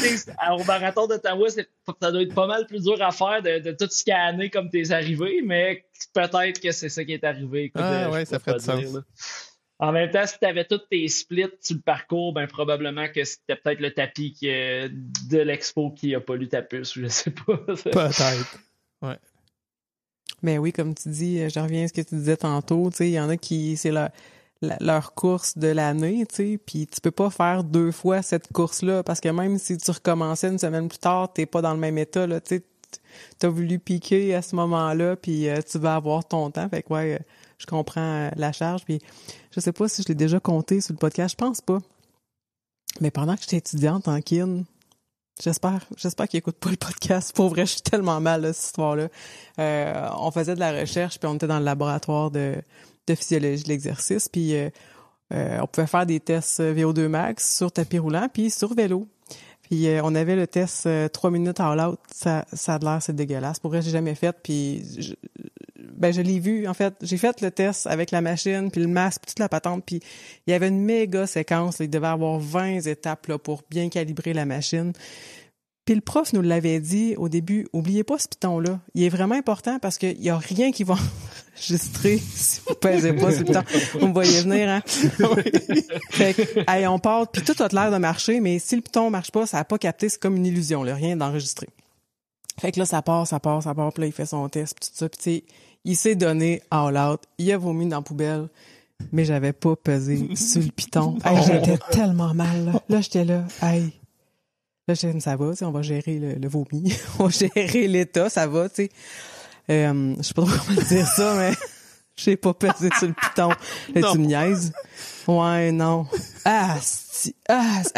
au marathon d'Ottawa, ça doit être pas mal plus dur à faire de tout scanner comme t'es arrivé, mais peut-être que c'est ça qui est arrivé. Écoute, ça ferait du sens. Là. En même temps, si tu avais tous tes splits sur le parcours, ben probablement que c'était peut-être le tapis de l'expo qui a pas lu ta puce, je sais pas. Peut-être. Ouais. Mais oui, comme tu dis, je reviens à ce que tu disais tantôt, tu sais, il y en a qui, c'est leur course de l'année, tu sais, puis tu peux pas faire 2 fois cette course-là, parce que même si tu recommençais une semaine plus tard, t'es pas dans le même état, là, tu sais, t'as voulu piquer à ce moment-là, puis tu vas avoir ton temps, fait que je comprends la charge, puis je sais pas si je l'ai déjà compté sur le podcast, je pense pas, mais pendant que j'étais étudiante en kin, J'espère qu'ils écoutent pas le podcast. Pour vrai, je suis tellement mal là, cette histoire-là. On faisait de la recherche, puis on était dans le laboratoire de physiologie de l'exercice, puis on pouvait faire des tests VO2 max sur tapis roulant, puis sur vélo. Puis on avait le test 3 minutes all out. Ça a de l'air, c'est dégueulasse. Pour vrai, j'ai jamais fait, puis je l'ai vu, en fait. J'ai fait le test avec la machine, puis le masque, puis toute la patente, puis il y avait une méga séquence. Là, il devait avoir 20 étapes là, pour bien calibrer la machine. Puis le prof nous l'avait dit au début, oubliez pas ce piton-là. Il est vraiment important parce qu'il y a rien qui va enregistrer si vous pèsez pas ce piton. Vous me voyez venir, hein? Fait que, on part, puis tout a l'air de marcher, mais si le piton marche pas, ça n'a pas capté, c'est comme une illusion, là, rien d'enregistré. Fait que là, ça part, puis là, il fait son test, puis tout ça, puis tu sais, il s'est donné all out, il a vomi dans la poubelle, mais j'avais pas pesé sur le piton. J'étais tellement mal, là j'étais là, Là, je dis, ça va, tu sais, on va gérer le vomi, on va gérer l'état, ça va, tu sais. Je sais pas trop comment dire ça, mais j'ai pas pesé sur le piton. Là, tu me niaises. Ouais, non.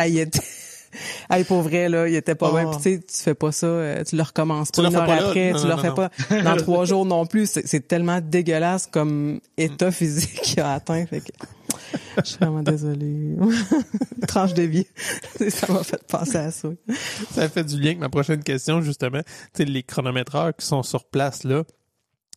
Il était... pour vrai, là, il était pas bien. Puis tu sais, tu fais pas ça, tu le recommences pas une heure après, tu le refais pas dans 3 jours non plus. C'est tellement dégueulasse comme état physique qu'il a atteint, fait que... Je suis vraiment désolée. Tranche de vie. Ça m'a fait penser à ça. Ça fait du lien avec ma prochaine question, justement. Tu sais, les chronométreurs qui sont sur place, là,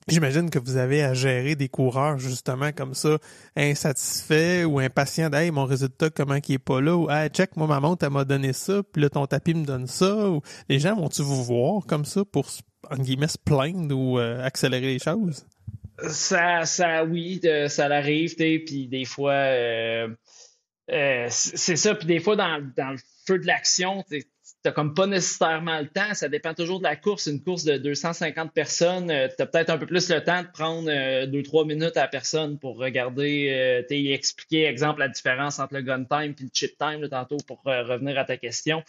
j'imagine que vous avez à gérer des coureurs, justement, comme ça, insatisfaits ou impatients d'« Hey, mon résultat, comment qu'il est pas là? » ou « Hey, check, moi, ma montre, elle m'a donné ça, puis là, ton tapis me donne ça. » ou les gens vont-tu vous voir comme ça pour, en guillemets, se plaindre ou accélérer les choses? Oui, ça l'arrive, puis des fois, c'est ça, puis des fois, dans le feu de l'action, t'as comme pas nécessairement le temps, ça dépend toujours de la course. Une course de 250 personnes, t'as peut-être un peu plus le temps de prendre 2-3 minutes à la personne pour regarder, expliquer, exemple, la différence entre le gun time et le chip time, là, tantôt, pour revenir à ta question.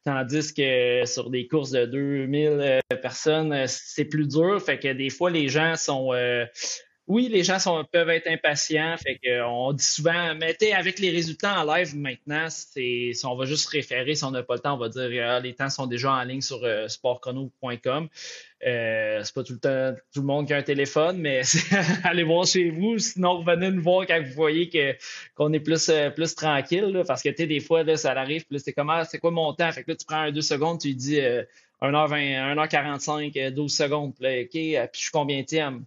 Tandis que sur des courses de 2000 personnes, c'est plus dur. Fait que des fois, les gens sont... Oui, les gens peuvent être impatients. Fait que, on dit souvent, mettez avec les résultats en live maintenant, si on va juste se référer, si on n'a pas le temps, on va dire les temps sont déjà en ligne sur sportchrono.com. C'est pas tout le monde qui a un téléphone, mais allez voir chez vous. Sinon, revenez nous voir quand vous voyez qu'on est plus tranquille. Là, parce que des fois, là, ça arrive, puis là, c'est comment c'est quoi mon temps? Fait que là, tu prends 2 secondes, tu lui dis 1h20, 1h45, 12 secondes. Puis là, OK, puis je suis combienième?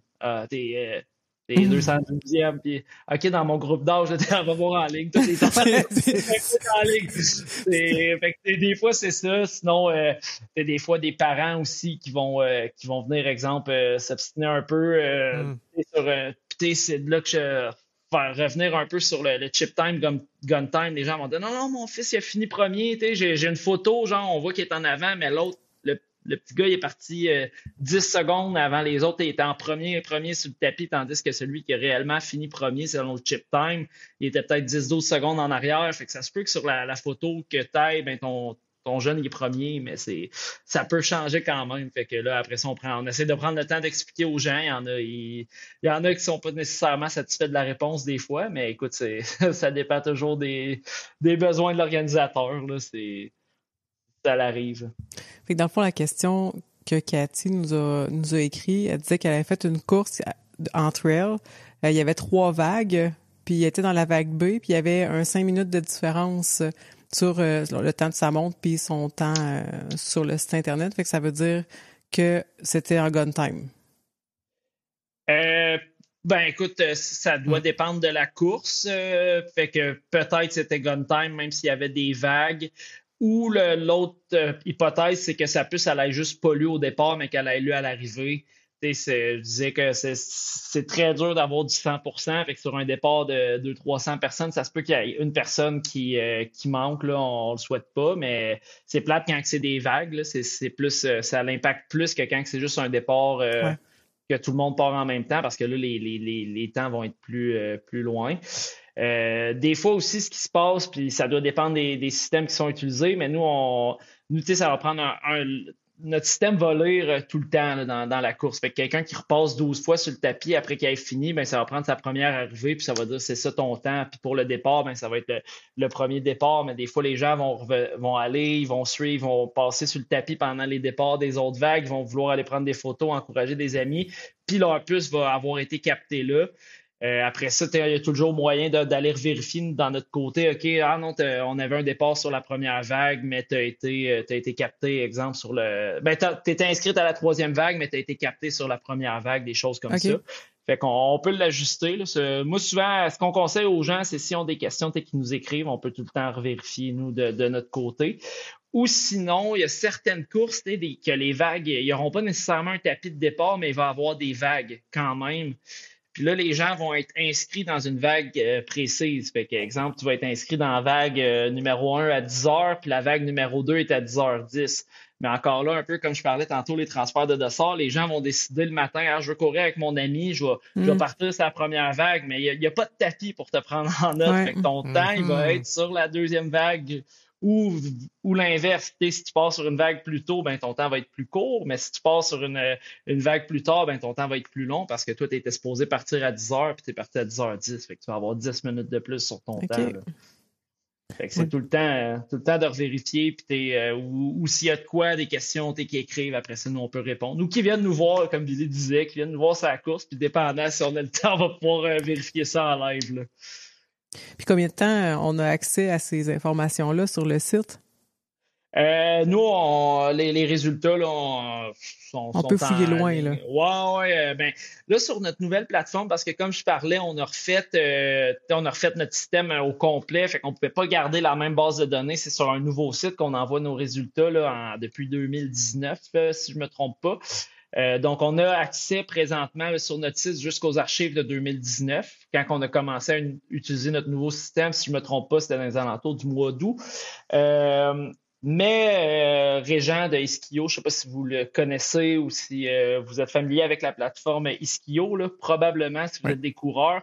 T'es 212e, puis OK, dans mon groupe d'âge, on va voir en ligne. Tous les temps en ligne. Fait que des fois, c'est ça. Sinon, t'as des fois des parents aussi qui vont venir, exemple, s'obstiner un peu c'est de là que je faire revenir un peu sur le chip time, gun time. Les gens vont dire non, mon fils, il a fini premier. J'ai une photo, genre, on voit qu'il est en avant, mais l'autre, le petit gars, il est parti 10 secondes avant les autres. Il était en premier sur le tapis, tandis que celui qui a réellement fini premier, selon le chip time, il était peut-être 10-12 secondes en arrière. Fait que ça se peut que sur la photo que tu ailles, ben, ton jeune il est premier, mais ça peut changer quand même. Fait que là, après ça, on essaie de prendre le temps d'expliquer aux gens. Il y en a qui sont pas nécessairement satisfaits de la réponse des fois, mais écoute, ça dépend toujours des besoins de l'organisateur. Là, ça l'arrive. Fait que dans le fond, la question que Cathy nous a écrit, elle disait qu'elle avait fait une course en trail. Il y avait 3 vagues, puis il était dans la vague B, puis il y avait 5 minutes de différence sur le temps de sa montre puis son temps sur le site Internet. Fait que ça veut dire que c'était en gun time. Écoute, ça doit dépendre de la course. Fait que peut-être c'était gun time, même s'il y avait des vagues. Ou l'autre hypothèse, c'est que sa puce, elle ait juste pas lu au départ, mais qu'elle ait lu à l'arrivée. Je disais que c'est très dur d'avoir du 100%. Fait que sur un départ de 200-300 personnes, ça se peut qu'il y ait une personne qui manque. Là, on le souhaite pas, mais c'est plate quand c'est des vagues. Là, c'est plus, ça l'impacte plus que quand c'est juste un départ que tout le monde part en même temps, parce que là, les temps vont être plus loin. Des fois aussi, ce qui se passe, puis ça doit dépendre des systèmes qui sont utilisés, mais nous, ça va prendre notre système va lire tout le temps là, dans la course. Fait que quelqu'un qui repasse 12 fois sur le tapis après qu'il ait fini, ben ça va prendre sa première arrivée, puis ça va dire c'est ça ton temps. Puis pour le départ, ben ça va être le premier départ, mais des fois, les gens vont aller, ils vont suivre, ils vont passer sur le tapis pendant les départs des autres vagues, ils vont vouloir aller prendre des photos, encourager des amis, puis leur puce va avoir été captée là. Après ça, il y a toujours moyen d'aller vérifier dans notre côté. OK, on avait un départ sur la première vague, mais tu as été capté, exemple, sur le. Ben, tu étais inscrite à la 3e vague, mais tu as été capté sur la première vague, des choses comme ça. Fait qu'on peut l'ajuster. Là. Moi, souvent, ce qu'on conseille aux gens, c'est s'ils ont des questions qui nous écrivent, on peut tout le temps revérifier, nous, de notre côté. Ou sinon, il y a certaines courses que les vagues, ils n'auront pas nécessairement un tapis de départ, mais il va y avoir des vagues quand même. Puis là, les gens vont être inscrits dans une vague précise. Fait que, exemple, tu vas être inscrit dans la vague numéro 1 à 10h, puis la vague numéro 2 est à 10h10. Mais encore là, un peu comme je parlais tantôt, les transferts de dossard, les gens vont décider le matin, je veux courir avec mon ami, je vais partir sur la première vague, mais il n'y a pas de tapis pour te prendre en note. Fait que ton temps, il va être sur la 2e vague. Ou l'inverse, si tu pars sur une vague plus tôt, ben ton temps va être plus court, mais si tu pars sur une vague plus tard, ben ton temps va être plus long parce que toi, tu étais supposé partir à 10h puis tu es parti à 10h10. Fait que tu vas avoir 10 minutes de plus sur ton temps. Là. Fait que c'est tout le temps de revérifier puis ou s'il y a de quoi, des questions qui écrivent, après ça, nous, on peut répondre. Ou qui viennent nous voir, comme Billy disait, qui viennent nous voir sur la course, puis dépendant si on a le temps, on va pouvoir vérifier ça en live. Là. Puis combien de temps on a accès à ces informations-là sur le site? Nous, les résultats là, sont peut fouiller loin. Là. Ouais. Là, sur notre nouvelle plateforme, parce que comme je parlais, on a refait notre système au complet, fait qu'on ne pouvait pas garder la même base de données. C'est sur un nouveau site qu'on envoie nos résultats là, depuis 2019, si je ne me trompe pas. Donc, on a accès présentement là, sur notre site jusqu'aux archives de 2019, quand on a commencé à utiliser notre nouveau système. Si je ne me trompe pas, c'était dans les alentours du mois d'août. Mais Régent de Iskio, je ne sais pas si vous le connaissez ou si vous êtes familier avec la plateforme Iskio, là, probablement si vous êtes des coureurs.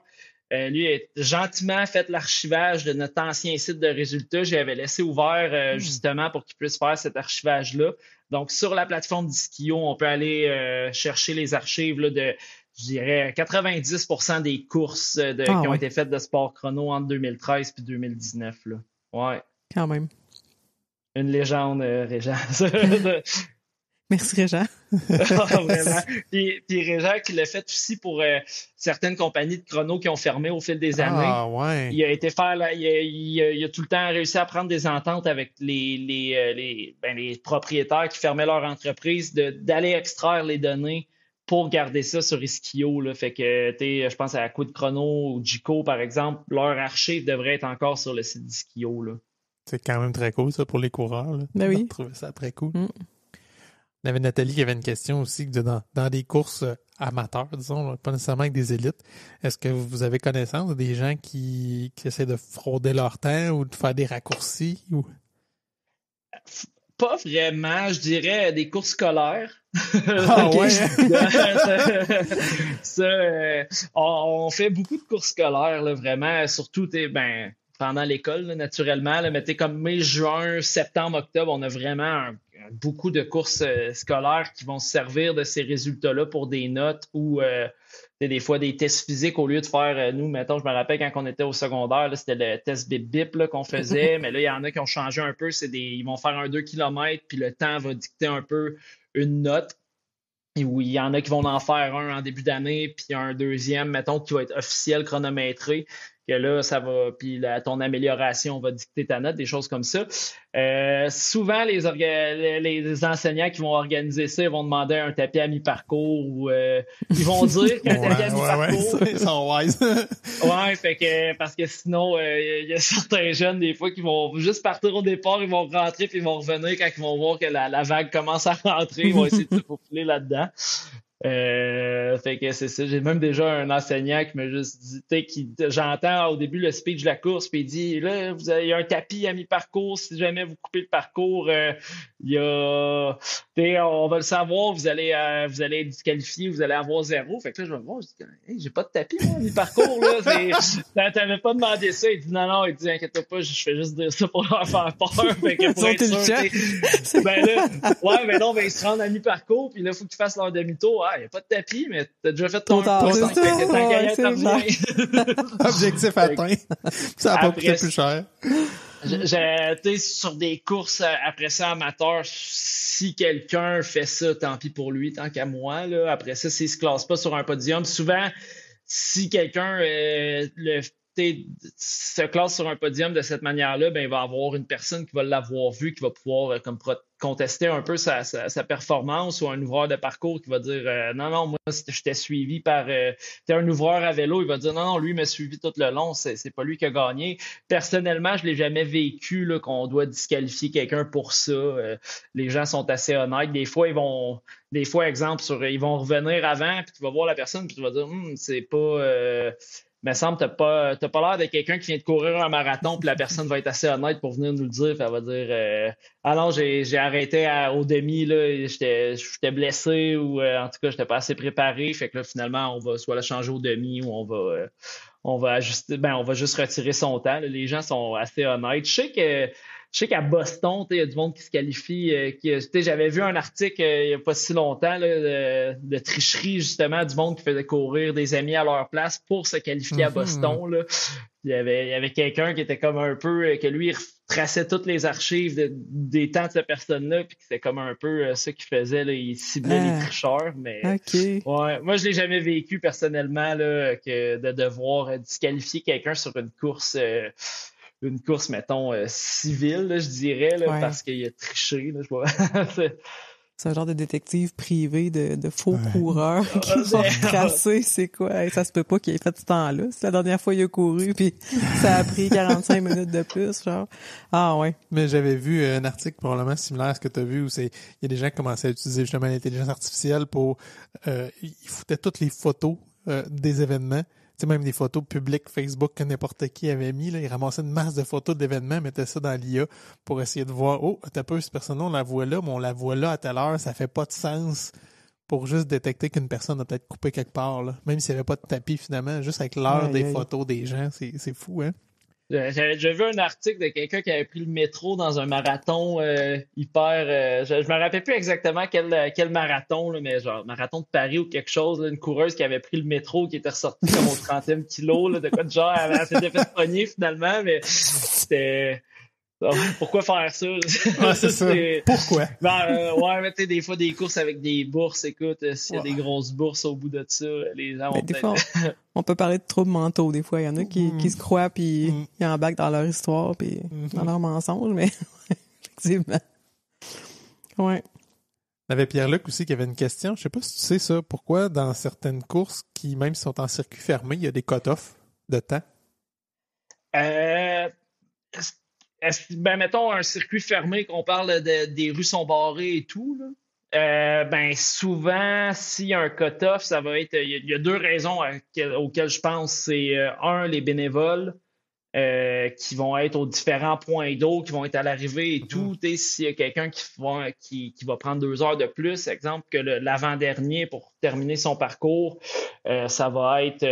Lui a gentiment fait l'archivage de notre ancien site de résultats. J'avais laissé ouvert justement pour qu'il puisse faire cet archivage-là. Donc, sur la plateforme d'Iskio, on peut aller chercher les archives là, je dirais 90% des courses qui ont été faites de sport chrono entre 2013 et 2019. Là. Ouais. Quand même. Une légende, Régent. Merci, Régent. Vraiment. Puis Régent qui l'a fait aussi pour certaines compagnies de chrono qui ont fermé au fil des années. Ah, ouais. Il a été faire, il a tout le temps réussi à prendre des ententes avec les propriétaires qui fermaient leur entreprise d'aller extraire les données pour garder ça sur Ischio. Là. Fait que, je pense à Coup de Chrono ou Jico, par exemple, leur archive devrait être encore sur le site d'Ischio. Là. C'est quand même très cool, ça, pour les coureurs. Là. Ben oui. Je trouvais ça très cool. On avait Nathalie qui avait une question aussi dans des courses amateurs, disons, pas nécessairement avec des élites. Est-ce que vous avez connaissance des gens qui essaient de frauder leur temps ou de faire des raccourcis? Ou... Pas vraiment, je dirais des courses scolaires. Ah ouais? On fait beaucoup de courses scolaires, là, vraiment, surtout pendant l'école, là, naturellement. Là, mais comme mai, juin, septembre, octobre, on a vraiment beaucoup de courses scolaires qui vont se servir de ces résultats-là pour des notes ou des fois des tests physiques au lieu de faire, nous, mettons, je me rappelle quand on était au secondaire, là, c'était le test bip-bip là, qu'on faisait, mais là, il y en a qui ont changé un peu, ils vont faire un 2 km, puis le temps va dicter un peu une note. Et oui, il y en a qui vont en faire un en début d'année, puis un deuxième, mettons, qui va être officiel, chronométré, que là, ça va, puis ton amélioration va dicter ta note, des choses comme ça. Souvent, les enseignants qui vont organiser ça, ils vont demander un tapis à mi-parcours ou ils vont dire qu'un tapis à mi-parcours... Ils sont wise. Ouais, fait que, parce que sinon, il y a certains jeunes, des fois, qui vont juste partir au départ, ils vont rentrer, puis ils vont revenir quand ils vont voir que la vague commence à rentrer, ils vont essayer de se faufiler là-dedans. Fait que c'est ça. J'ai même déjà un enseignant qui m'a juste dit, j'entends au début le speech de la course, puis il dit là, il y a un tapis à mi-parcours, si jamais vous coupez le parcours, il y a on va le savoir, vous allez être disqualifié, vous allez avoir 0. Fait que là, je vais me voir, je dis hey, j'ai pas de tapis, moi, à mi-parcours, là. T'avais pas demandé ça. Il dit non, il dit inquiète pas, je fais juste dire ça pour leur faire peur. Fait que pour être sûr, ben là, ouais, mais non, ils se rendent à mi-parcours, puis là, il faut qu'ils fassent leur demi-tour. Il n'y a pas de tapis, mais t'as déjà fait ton objectif atteint. Ça n'a pas coûté plus cher. Sur des courses après ça amateurs, si quelqu'un fait ça, tant pis pour lui, tant qu'à moi. Là. Après ça, s'il ne se classe pas sur un podium, souvent, si quelqu'un se classe sur un podium de cette manière-là, ben, il va avoir une personne qui va l'avoir vu, qui va pouvoir contester un peu sa performance, ou un ouvreur de parcours qui va dire non, moi, je t'ai suivi par... t'es un ouvreur à vélo, il va dire non, lui, il m'a suivi tout le long, c'est pas lui qui a gagné. Personnellement, je l'ai jamais vécu là, qu'on doit disqualifier quelqu'un pour ça. Les gens sont assez honnêtes. Des fois, exemple, ils vont revenir avant, puis tu vas voir la personne, puis tu vas dire c'est pas... me semble t'as pas l'air de quelqu'un qui vient de courir un marathon, puis la personne va être assez honnête pour venir nous le dire, puis elle va dire ah non, j'ai arrêté au demi, là, j'étais blessé, ou en tout cas j'étais pas assez préparé, fait que là finalement on va soit la changer au demi, ou on va ajuster, on va juste retirer son temps. Là. Les gens sont assez honnêtes. Je sais qu'à Boston, il y a du monde qui se qualifie. J'avais vu un article il n'y a pas si longtemps là, de tricherie, justement, du monde qui faisait courir des amis à leur place pour se qualifier à Boston. Là. Il y avait quelqu'un qui était comme un peu, que lui, il retraçait toutes les archives des temps de cette personne-là, puis c'était comme un peu ce qu'il faisait. Là, il ciblait les tricheurs. Mais ouais, moi, je l'ai jamais vécu personnellement là, que de devoir disqualifier quelqu'un sur une course. Une course, mettons, civile, là, je dirais, là, parce qu'il a triché. Là, c'est un genre de détective privé de faux coureurs qui vont retracer c'est quoi. Ça se peut pas qu'il ait fait ce temps-là. C'est la dernière fois qu'il a couru, puis ça a pris 45 minutes de plus, genre. Ah ouais. Mais j'avais vu un article probablement similaire à ce que tu as vu, où il y a des gens qui commençaient à utiliser justement l'intelligence artificielle pour... ils foutaient toutes les photos des événements. Tu sais, même des photos publiques Facebook que n'importe qui avait mis, là, ils ramassaient une masse de photos d'événements, mettaient ça dans l'IA pour essayer de voir, t'as pas cette personne-là, on la voit là, mais on la voit là à telle heure, ça fait pas de sens pour juste détecter qu'une personne a peut-être coupé quelque part, là. Même s'il n'y avait pas de tapis finalement, juste avec l'heure des photos des gens, c'est fou, hein? J'ai vu un article de quelqu'un qui avait pris le métro dans un marathon hyper. Je me rappelle plus exactement quel marathon, là, mais genre marathon de Paris ou quelque chose, là, une coureuse qui avait pris le métro, qui était ressortie comme au 30e kilo, là, de quoi de genre, elle s'était fait pogner finalement, mais c'était. Pourquoi faire ça? Ah, c'est ça. Pourquoi? Ouais, mais tu sais, des fois, des courses avec des bourses, écoute, s'il y a des grosses bourses au bout de ça, les gens vont des fois, on peut parler de troubles mentaux, des fois. Il y en a qui se croient, puis ils embarquent dans leur histoire, puis dans leurs mensonges, mais effectivement. Ouais. Il y avait Pierre-Luc aussi qui avait une question. Je sais pas si tu sais ça. Pourquoi dans certaines courses qui, même sont en circuit fermé, il y a des cut-offs de temps? Ben, mettons un circuit fermé, qu'on parle des rues sont barrées et tout, là. Ben, souvent, s'il y a un cut-off, ça va être. Il y a deux raisons auxquelles je pense. C'est un, les bénévoles qui vont être aux différents points d'eau, qui vont être à l'arrivée et tout. S'il y a quelqu'un qui va prendre 2 heures de plus, exemple que l'avant-dernier pour terminer son parcours, ça va être.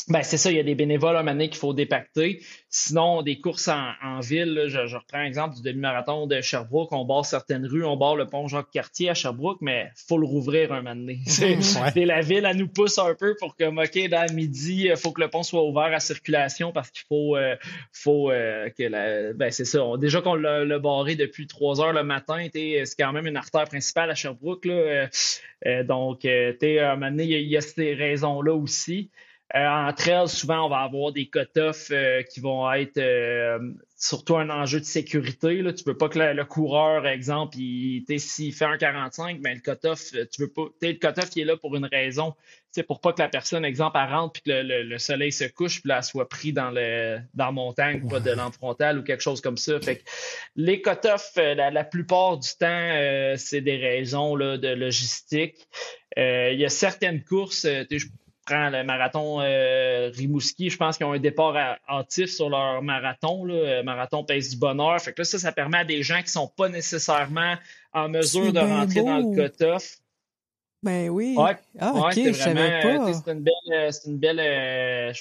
Ben, c'est ça, il y a des bénévoles un moment donné qu'il faut dépacter. Sinon, des courses en ville, là, je reprends l'exemple du demi-marathon de Sherbrooke. On barre certaines rues, on barre le pont Jacques-Cartier à Sherbrooke, mais il faut le rouvrir un moment donné. Ouais. La ville, elle nous pousse un peu pour que, OK, dans le midi, il faut que le pont soit ouvert à circulation parce qu'il faut que ben, c'est ça. Déjà qu'on l'a barré depuis 3 heures le matin, c'est quand même une artère principale à Sherbrooke, là. Donc, à un moment donné, il y a ces raisons-là aussi. En trail, souvent, on va avoir des cut-offs qui vont être surtout un enjeu de sécurité. Là. Tu veux pas que le coureur, exemple, s'il fait un 45, ben le cut-off, tu veux pas. Le cut-off, il est là pour une raison. C'est pour pas que la personne, exemple, elle rentre puis que le soleil se couche puis là, elle soit pris dans la montagne, pas de lampe frontale ou quelque chose comme ça. Fait que les cut-offs, la plupart du temps, c'est des raisons là, de logistique. Il y a certaines courses, je prends le marathon Rimouski, je pense qu'ils ont un départ hâtif sur leur marathon, là, marathon Pace du Bonheur. Fait que là, ça permet à des gens qui sont pas nécessairement en mesure de rentrer dans le cut-off. Ben oui. Ouais, OK, je savais pas. C'est une belle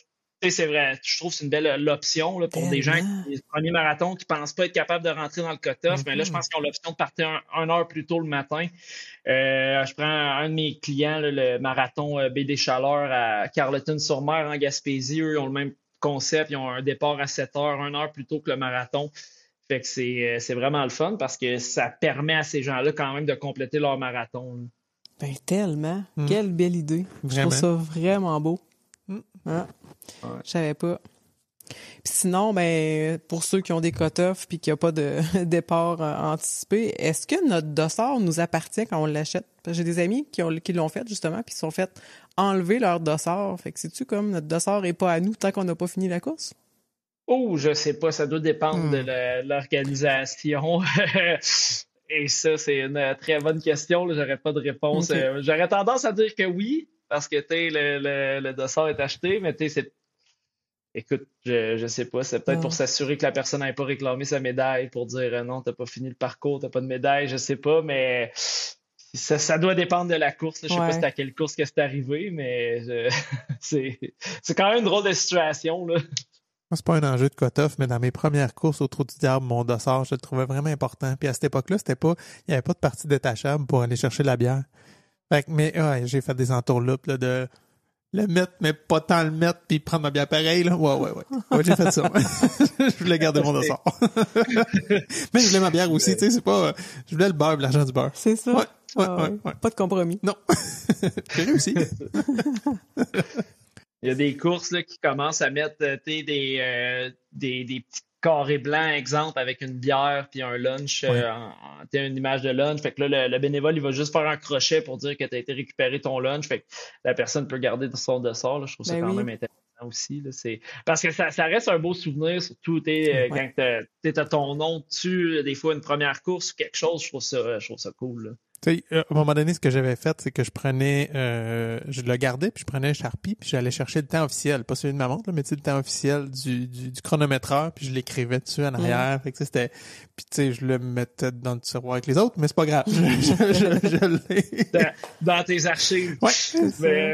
c'est vrai, je trouve que c'est une belle option là, pour des gens qui premier marathon qui pensent pas être capables de rentrer dans le cut-off. Mais là, je pense qu'ils ont l'option de partir 1 heure plus tôt le matin. Je prends un de mes clients, là, le marathon Baie des Chaleurs à Carleton-sur-Mer en Gaspésie. Eux, ils ont le même concept. Ils ont un départ à 7 heures, 1 heure plus tôt que le marathon. Fait que c'est vraiment le fun parce que ça permet à ces gens-là quand même de compléter leur marathon. Là. Ben tellement. Quelle belle idée. Vraiment. Je trouve ça vraiment beau. Ah. Ouais. Je savais pas. Puis sinon, ben pour ceux qui ont des cut-offs puis qu'il n'y a pas de départ anticipé, est-ce que notre dossard nous appartient quand on l'achète? J'ai des amis qui l'ont fait justement puis ils se sont fait enlever leur dossard. Fait que c'est-tu comme notre dossard n'est pas à nous tant qu'on n'a pas fini la course? Oh, je sais pas. Ça doit dépendre de l'organisation. Et ça, c'est une très bonne question. J'aurais pas de réponse. Okay. J'aurais tendance à dire que oui, parce que le dossard est acheté, mais c'est. Écoute, je sais pas. C'est peut-être pour s'assurer que la personne n'ait pas réclamé sa médaille, pour dire non, t'as pas fini le parcours, t'as pas de médaille, je sais pas, mais ça doit dépendre de la course. Je sais pas c'est à quelle course que c'est arrivé, mais c'est quand même une drôle de situation, là. Moi, c'est pas un enjeu de cut-off, mais dans mes premières courses au Trou du Diable, mon dossard, je le trouvais vraiment important. Puis à cette époque-là, il n'y avait pas de partie détachable pour aller chercher la bière. Fait que, mais j'ai fait des entourloupes là, de le mettre, mais pas tant le mettre, puis prendre ma bière pareil. Là. Ouais, j'ai fait ça. Je voulais garder mon dossard. Mais je voulais ma bière aussi, tu sais, c'est pas... je voulais le beurre, l'argent du beurre. C'est ça. Ouais. Pas de compromis. Non. J'ai réussi. Il y a des courses là, qui commencent à mettre des petits carrés blancs, exemple, avec une bière puis un lunch, une image de lunch. Fait que là, le bénévole, il va juste faire un crochet pour dire que tu as été récupérer ton lunch. Fait que la personne peut garder son dossard. Là. Je trouve ça quand même intéressant aussi. Là. Parce que ça reste un beau souvenir, surtout quand tu as ton nom dessus, des fois une première course ou quelque chose, je trouve ça cool. Là. Tu sais, à un moment donné, ce que j'avais fait, c'est que je le gardais, puis je prenais un Sharpie, puis j'allais chercher le temps officiel, pas celui de ma montre, là, mais tu sais, le temps officiel du chronométreur, puis je l'écrivais dessus en arrière. Fait que c'était, puis tu sais, je le mettais dans le tiroir avec les autres, mais c'est pas grave. Je l'ai. Dans tes archives. Ouais.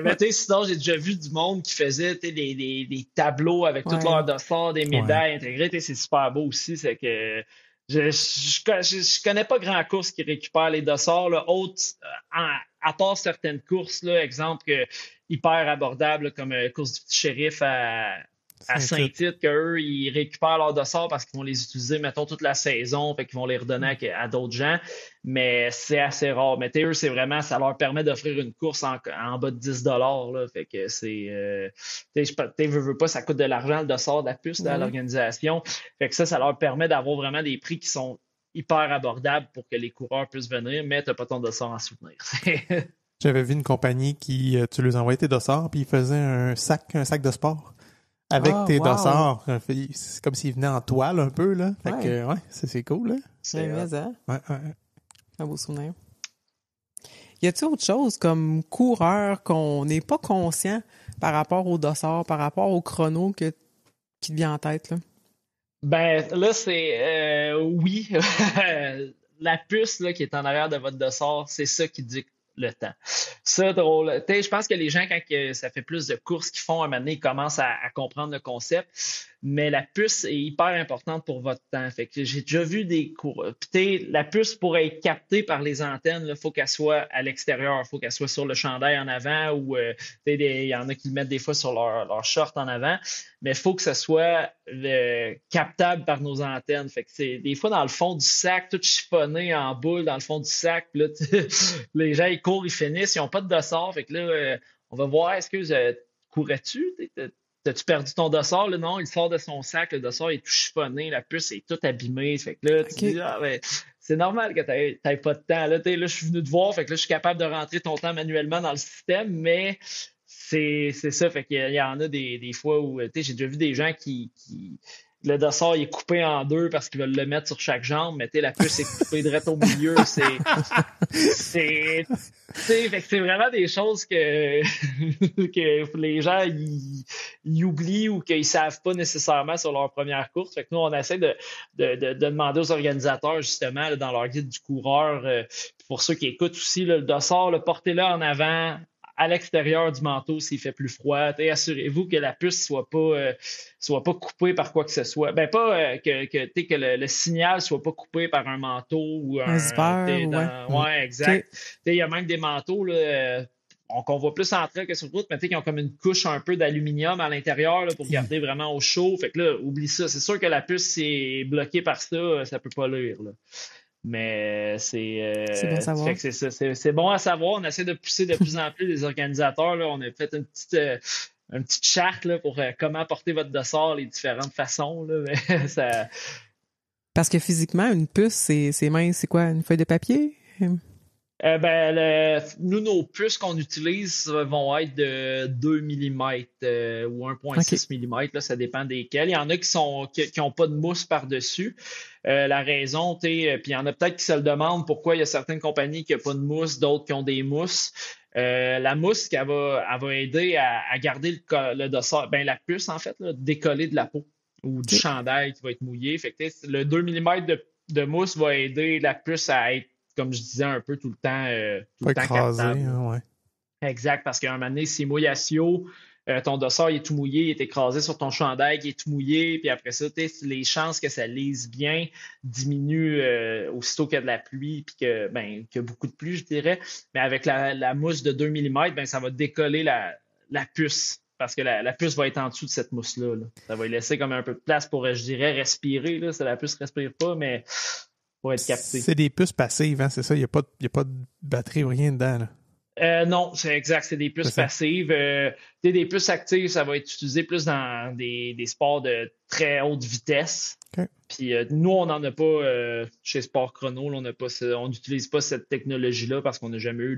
Mais tu sais, sinon, j'ai déjà vu du monde qui faisait des tableaux avec toutes leurs dossards, des médailles intégrées. C'est super beau aussi. C'est que je connais pas grand course qui récupère les dossards, là, à part certaines courses, là, exemple hyper abordables comme course du petit shérif à Saint-Tite, qu'eux, ils récupèrent leurs dossards parce qu'ils vont les utiliser, mettons, toute la saison, fait qu'ils vont les redonner à d'autres gens. Mais c'est assez rare. Mais eux, c'est vraiment, ça leur permet d'offrir une course en bas de 10 là. Fait que c'est, veux pas, ça coûte de l'argent, le dossard de la puce à l'organisation. Fait que ça leur permet d'avoir vraiment des prix qui sont hyper abordables pour que les coureurs puissent venir, mais t'as pas ton dossard en soutenir. J'avais vu une compagnie qui, tu leur envoyais tes dossards, puis ils faisaient un sac de sport. Avec tes dossards. C'est comme s'ils venaient en toile un peu, là. Fait que, c'est cool, là. C'est hein? Ouais. Un beau souvenir. Y a-t-il autre chose comme coureur qu'on n'est pas conscient par rapport au dossard, par rapport au chrono qui te vient en tête, là? Ben, là, c'est, oui. La puce, là, qui est en arrière de votre dossard, c'est ça qui dit le temps. Ça, drôle. Je pense que les gens, quand ça fait plus de courses qu'ils font, à un moment donné, ils commencent à comprendre le concept. Mais la puce est hyper importante pour votre temps. Fait que j'ai déjà vu des cours. Puis la puce, pour être captée par les antennes, il faut qu'elle soit à l'extérieur. Il faut qu'elle soit sur le chandail en avant ou il y en a qui le mettent des fois sur leur short en avant. Mais il faut que ça soit captable par nos antennes. Fait que c'est des fois dans le fond du sac, tout chiffonné en boule dans le fond du sac. Là, les gens, ils courent, ils finissent, ils n'ont pas de dossard. Fait que là, on va voir, est-ce que courais-tu? T'as-tu perdu ton dossard? Là, non, il sort de son sac, le dossard est tout chiffonné, la puce est toute abîmée. Fait que là, tu dis, c'est normal que t'aies pas de temps. Là, je suis venu te voir, fait que là, je suis capable de rentrer ton temps manuellement dans le système, mais c'est ça. Fait qu'il y en a des fois où, j'ai déjà vu des gens qui le dossard il est coupé en deux parce qu'ils veulent le mettre sur chaque jambe, mais la puce est coupée direct au milieu. Fait que c'est vraiment des choses que les gens ils oublient ou qu'ils savent pas nécessairement sur leur première course. Fait que nous, on essaie de demander aux organisateurs, justement, là, dans leur guide du coureur, pour ceux qui écoutent aussi, là, le dossard, portez-le en avant, à l'extérieur du manteau s'il fait plus froid. Assurez-vous que la puce soit pas coupée par quoi que ce soit. Ben pas que le signal soit pas coupé par un manteau ou un zipper. Ouais, exact. Il y a même des manteaux là, qu'on voit plus en trait que sur route, mais qui ont comme une couche un peu d'aluminium à l'intérieur là, pour garder vraiment au chaud. Fait que là, oublie ça. C'est sûr que la puce est bloquée par ça peut pas lire. Là. Mais c'est bon à savoir. Fait que c'est bon à savoir. On essaie de pousser de plus en plus les organisateurs. Là. On a fait une petite charte là, pour comment porter votre dossard, les différentes façons. Là. Mais ça... Parce que physiquement, une puce, c'est mince. C'est quoi? Une feuille de papier? Nous, nos puces qu'on utilise vont être de 2 mm ou 1,6 mm. Là, ça dépend desquels. Il y en a qui n'ont pas de mousse par-dessus. La raison, puis il y en a peut-être qui se le demandent pourquoi il y a certaines compagnies qui n'ont pas de mousse, d'autres qui ont des mousses. La mousse, elle va aider à garder le dossard, la puce, en fait, là, décoller de la peau ou du chandail qui va être mouillé. Fait que, le 2 mm de mousse va aider la puce à être, comme je disais, un peu tout le temps écrasé, captable. Exact, parce qu'à un moment donné, s'il mouille à Sio, ton dossard il est tout mouillé, il est écrasé sur ton chandail qui est tout mouillé, puis après ça, les chances que ça lise bien diminuent aussitôt qu'il y a de la pluie, puis qu'il y a beaucoup de pluie, je dirais. Mais avec la mousse de 2 mm, ça va décoller la puce. Parce que la puce va être en dessous de cette mousse-là. Là. Ça va lui laisser comme un peu de place pour, je dirais, respirer. Là. La puce ne respire pas, mais pour être capté. C'est des puces passives, hein, c'est ça? Il n'y a pas de batterie ou rien dedans. Là. Non, c'est exact. C'est des puces passives. Des puces actives, ça va être utilisé plus dans des sports de très haute vitesse. Okay. Puis nous, on n'en a pas chez Sport Chrono. Là, on n'utilise pas cette technologie-là parce qu'on n'a jamais eu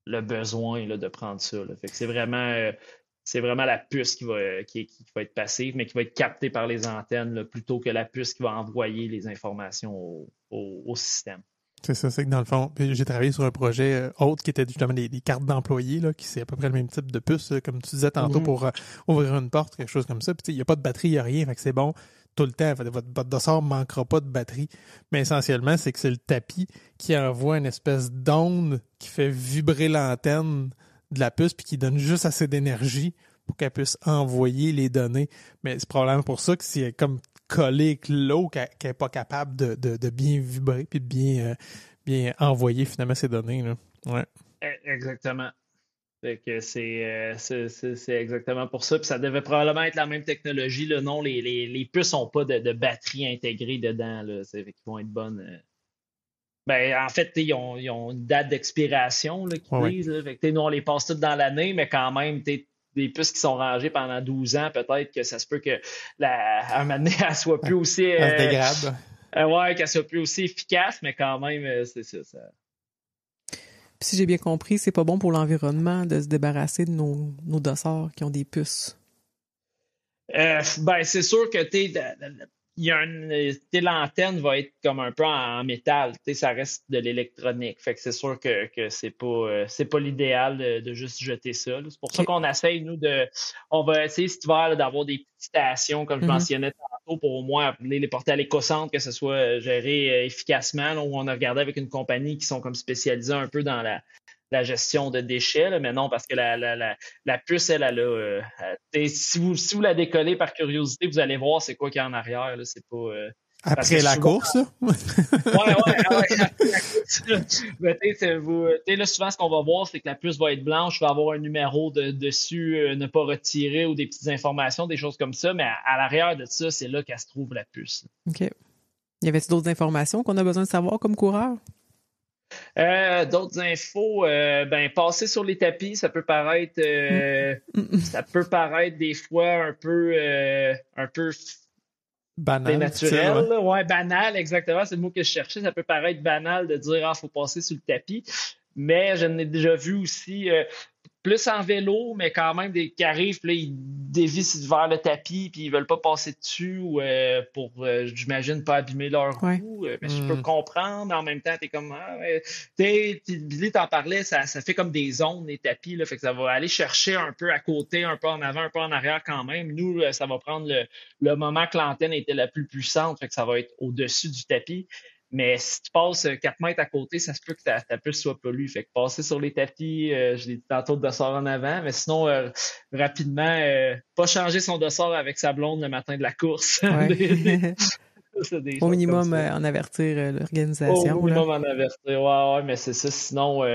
le besoin là, de prendre ça. Là. Fait que c'est vraiment la puce qui va être passive, mais qui va être captée par les antennes là, plutôt que la puce qui va envoyer les informations au système. C'est ça, c'est que dans le fond, j'ai travaillé sur un projet autre qui était justement des cartes d'employés, là, qui c'est à peu près le même type de puce, comme tu disais tantôt, pour ouvrir une porte, quelque chose comme ça. Puis il n'y a pas de batterie, il n'y a rien, fait que c'est bon tout le temps. Votre dossard ne manquera pas de batterie. Mais essentiellement, c'est que c'est le tapis qui envoie une espèce d'onde qui fait vibrer l'antenne de la puce puis qui donne juste assez d'énergie pour qu'elle puisse envoyer les données. Mais c'est probablement pour ça que c'est comme collé avec l'eau qu'elle n'est pas capable de bien vibrer puis de bien envoyer finalement ces données, là. Ouais. Exactement. Fait que c'est exactement pour ça. Puis ça devait probablement être la même technologie. Là. Non, les puces n'ont pas de batterie intégrée dedans. Là. Fait qu'ils vont être bonnes. Ben, en fait, ils ont une date d'expiration là, qu'ils disent. Là. Fait que, nous, on les passe toutes dans l'année, mais quand même, des puces qui sont rangées pendant 12 ans, peut-être que ça se peut que à un moment donné, elle soit plus aussi. Elle se dégrade. Ouais, qu'elle soit plus aussi efficace, mais quand même, c'est ça. Puis si j'ai bien compris, c'est pas bon pour l'environnement de se débarrasser de nos dossards qui ont des puces. Ben, c'est sûr que l'antenne va être comme un peu en métal. Ça reste de l'électronique. Fait que c'est sûr que c'est pas l'idéal de juste jeter ça. Là. C'est pour ça qu'on essaye, nous, on va essayer cet hiver là, d'avoir des petites stations, comme je mentionnais tantôt, pour au moins les porter à l'éco-centre, que ce soit géré efficacement, là, où on a regardé avec une compagnie qui sont comme spécialisés un peu dans la gestion de déchets, là, mais non, parce que la puce, elle a si vous la décollez par curiosité, vous allez voir c'est quoi qu'il y a en arrière. Là, c'est pas. Après la course, là? Ouais, après la course. Mais là, souvent, ce qu'on va voir, c'est que la puce va être blanche, va avoir un numéro dessus, ne pas retirer ou des petites informations, des choses comme ça, mais à l'arrière de ça, c'est là qu'elle se trouve la puce. OK. Y avait-il d'autres informations qu'on a besoin de savoir comme coureur? D'autres infos, passer sur les tapis, ça peut paraître des fois un peu banal, naturel. Ouais, banal, exactement, c'est le mot que je cherchais. Ça peut paraître banal de dire faut passer sur le tapis, mais je n'ai déjà vu aussi plus en vélo, mais quand même qui arrivent, puis là, ils dévissent vers le tapis, puis ils veulent pas passer dessus ou pour, j'imagine, pas abîmer leur roue. Mais je peux comprendre, mais en même temps, t'es comme... Billy t'en parlait, ça fait comme des zones, les tapis, là, fait que ça va aller chercher un peu à côté, un peu en avant, un peu en arrière quand même. Nous, ça va prendre le moment que l'antenne était la plus puissante, fait que ça va être au-dessus du tapis. Mais si tu passes 4 mètres à côté, ça se peut que ta puce soit pollue. Fait que passer sur les tapis, je l'ai dit tantôt de dossard en avant, mais sinon, rapidement, pas changer son dossard avec sa blonde le matin de la course. Ouais. Au minimum, en avertir l'organisation. Au minimum, en avertir, ouais, mais c'est ça. Sinon,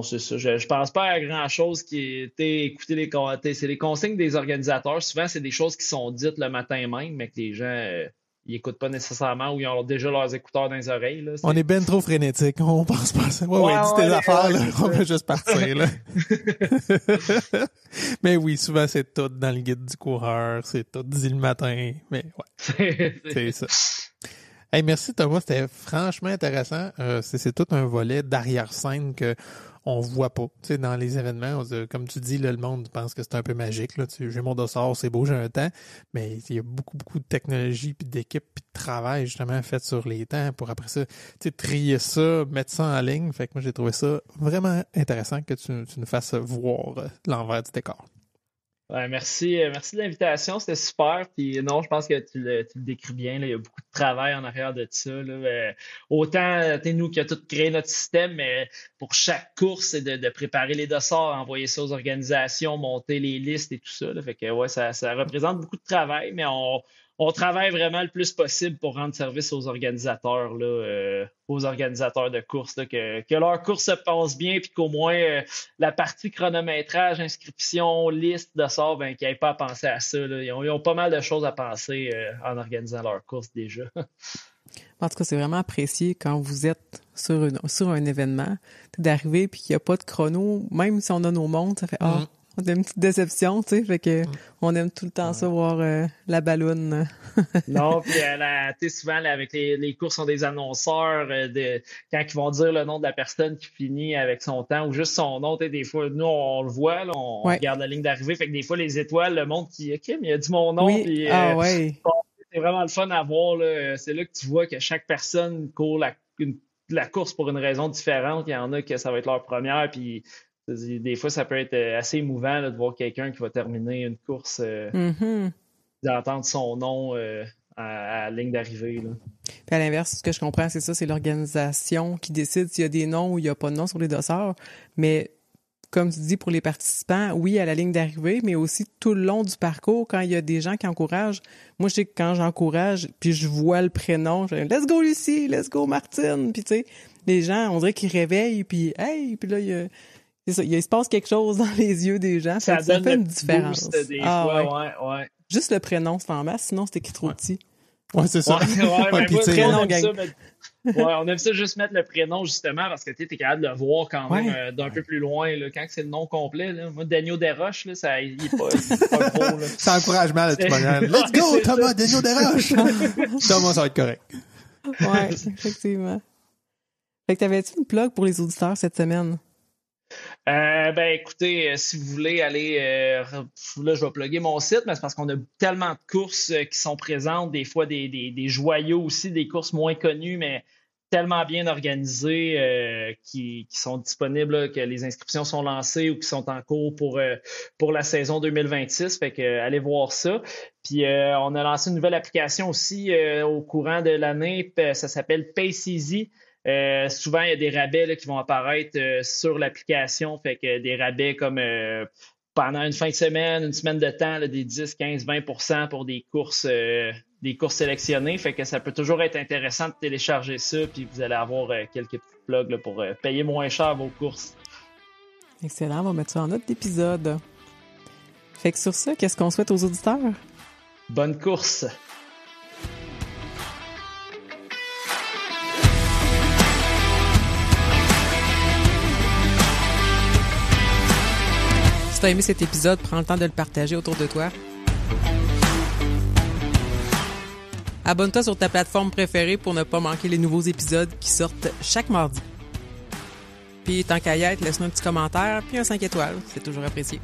c'est ça. Je pense pas à grand-chose qui était écouter c'est les consignes des organisateurs. Souvent, c'est des choses qui sont dites le matin même, mais que les gens... ils n'écoutent pas nécessairement ou ils ont déjà leurs écouteurs dans les oreilles. Là, on est ben trop frénétique. On pense pas à ça. Ouais, dis tes affaires, là. On va juste partir, là. Mais oui, souvent, c'est tout dans le guide du coureur. C'est tout dit le matin. Mais ouais, c'est ça. Hey, merci Thomas. C'était franchement intéressant. C'est tout un volet d'arrière-scène que on voit pas. Tu sais, dans les événements, comme tu dis, là, le monde pense que c'est un peu magique. Là. J'ai mon dossard, c'est beau, j'ai un temps, mais il y a beaucoup de technologie, puis d'équipe, puis de travail justement fait sur les temps pour après ça, tu sais, trier ça, mettre ça en ligne. Fait que moi, j'ai trouvé ça vraiment intéressant que tu nous fasses voir l'envers du décor. Ouais, merci de l'invitation, c'était super. Puis non, je pense que tu le décris bien. Là. Il y a beaucoup de travail en arrière de ça. Là. Autant nous qui a tout créé notre système, mais pour chaque course, c'est de préparer les dossards, envoyer ça aux organisations, monter les listes et tout ça. Là. Fait que ouais, ça représente beaucoup de travail, mais on travaille vraiment le plus possible pour rendre service aux organisateurs, là, aux organisateurs de courses, là, que leur course se passe bien, puis qu'au moins la partie chronométrage, inscription, liste de sort, qu'ils n'aient pas à penser à ça. Là. Ils ont pas mal de choses à penser en organisant leur course déjà. En tout cas, c'est vraiment apprécié quand vous êtes sur un événement, d'arriver puis qu'il n'y a pas de chrono, même si on a nos montres, ça fait on a une petite déception, tu sais, fait que on aime tout le temps ça, voir la balloune. Non, puis tu sais, souvent, là, avec les courses, ont des annonceurs quand ils vont dire le nom de la personne qui finit avec son temps ou juste son nom, tu sais, des fois, nous, on le voit, là, on regarde la ligne d'arrivée, fait que des fois, les étoiles, le monde qui, OK, mais il a dit mon nom, puis ouais. c'est vraiment le fun à voir, là. C'est là que tu vois que chaque personne court une la course pour une raison différente. Il y en a que ça va être leur première, puis des fois, ça peut être assez émouvant là, de voir quelqu'un qui va terminer une course, d'entendre son nom à la ligne d'arrivée. Là. Puis à l'inverse, ce que je comprends, c'est ça, c'est l'organisation qui décide s'il y a des noms ou il n'y a pas de noms sur les dossards. Mais comme tu dis, pour les participants, oui, à la ligne d'arrivée, mais aussi tout le long du parcours, quand il y a des gens qui encouragent. Moi, je sais que quand j'encourage, puis je vois le prénom, je dis « Let's go Lucie! Let's go Martine! » Puis tu sais, les gens, on dirait qu'ils réveillent, puis « Hey! » Puis là, c'est ça, il se passe quelque chose dans les yeux des gens. Ça fait une différence. Des fois, ouais. Juste le prénom, c'est en masse, sinon c'était écrit trop petit. Ouais, c'est ça. On aime ça juste mettre le prénom, justement, parce que tu es capable de le voir quand même d'un peu plus loin. Là, quand c'est le nom complet, là. Moi, Daniel Desroches, là, il est pas gros. Là. C'est encouragement, là, tu manière. Let's go, Thomas, Daniel Desroches! Thomas, ça va être correct. Ouais, effectivement. Fait que t'avais-tu une plug pour les auditeurs cette semaine? Écoutez, si vous voulez aller, là, je vais plugger mon site, mais c'est parce qu'on a tellement de courses qui sont présentes, des fois des joyaux aussi, des courses moins connues, mais tellement bien organisées qui sont disponibles, là, que les inscriptions sont lancées ou qui sont en cours pour la saison 2026. Fait que allez voir ça. Puis on a lancé une nouvelle application aussi au courant de l'année, ça s'appelle Pace Easy. Souvent, il y a des rabais là, qui vont apparaître sur l'application. Fait que des rabais comme pendant une fin de semaine, une semaine de temps, là, des 10, 15, 20% pour des courses sélectionnées. Fait que ça peut toujours être intéressant de télécharger ça. Puis vous allez avoir quelques petits plugs là, pour payer moins cher vos courses. Excellent. On va mettre ça en note d'épisode. Fait que sur ça, qu'est-ce qu'on souhaite aux auditeurs? Bonne course! Si tu as aimé cet épisode, prends le temps de le partager autour de toi. Abonne-toi sur ta plateforme préférée pour ne pas manquer les nouveaux épisodes qui sortent chaque mardi. Puis tant qu'à y être, laisse-nous un petit commentaire puis un 5 étoiles, c'est toujours apprécié.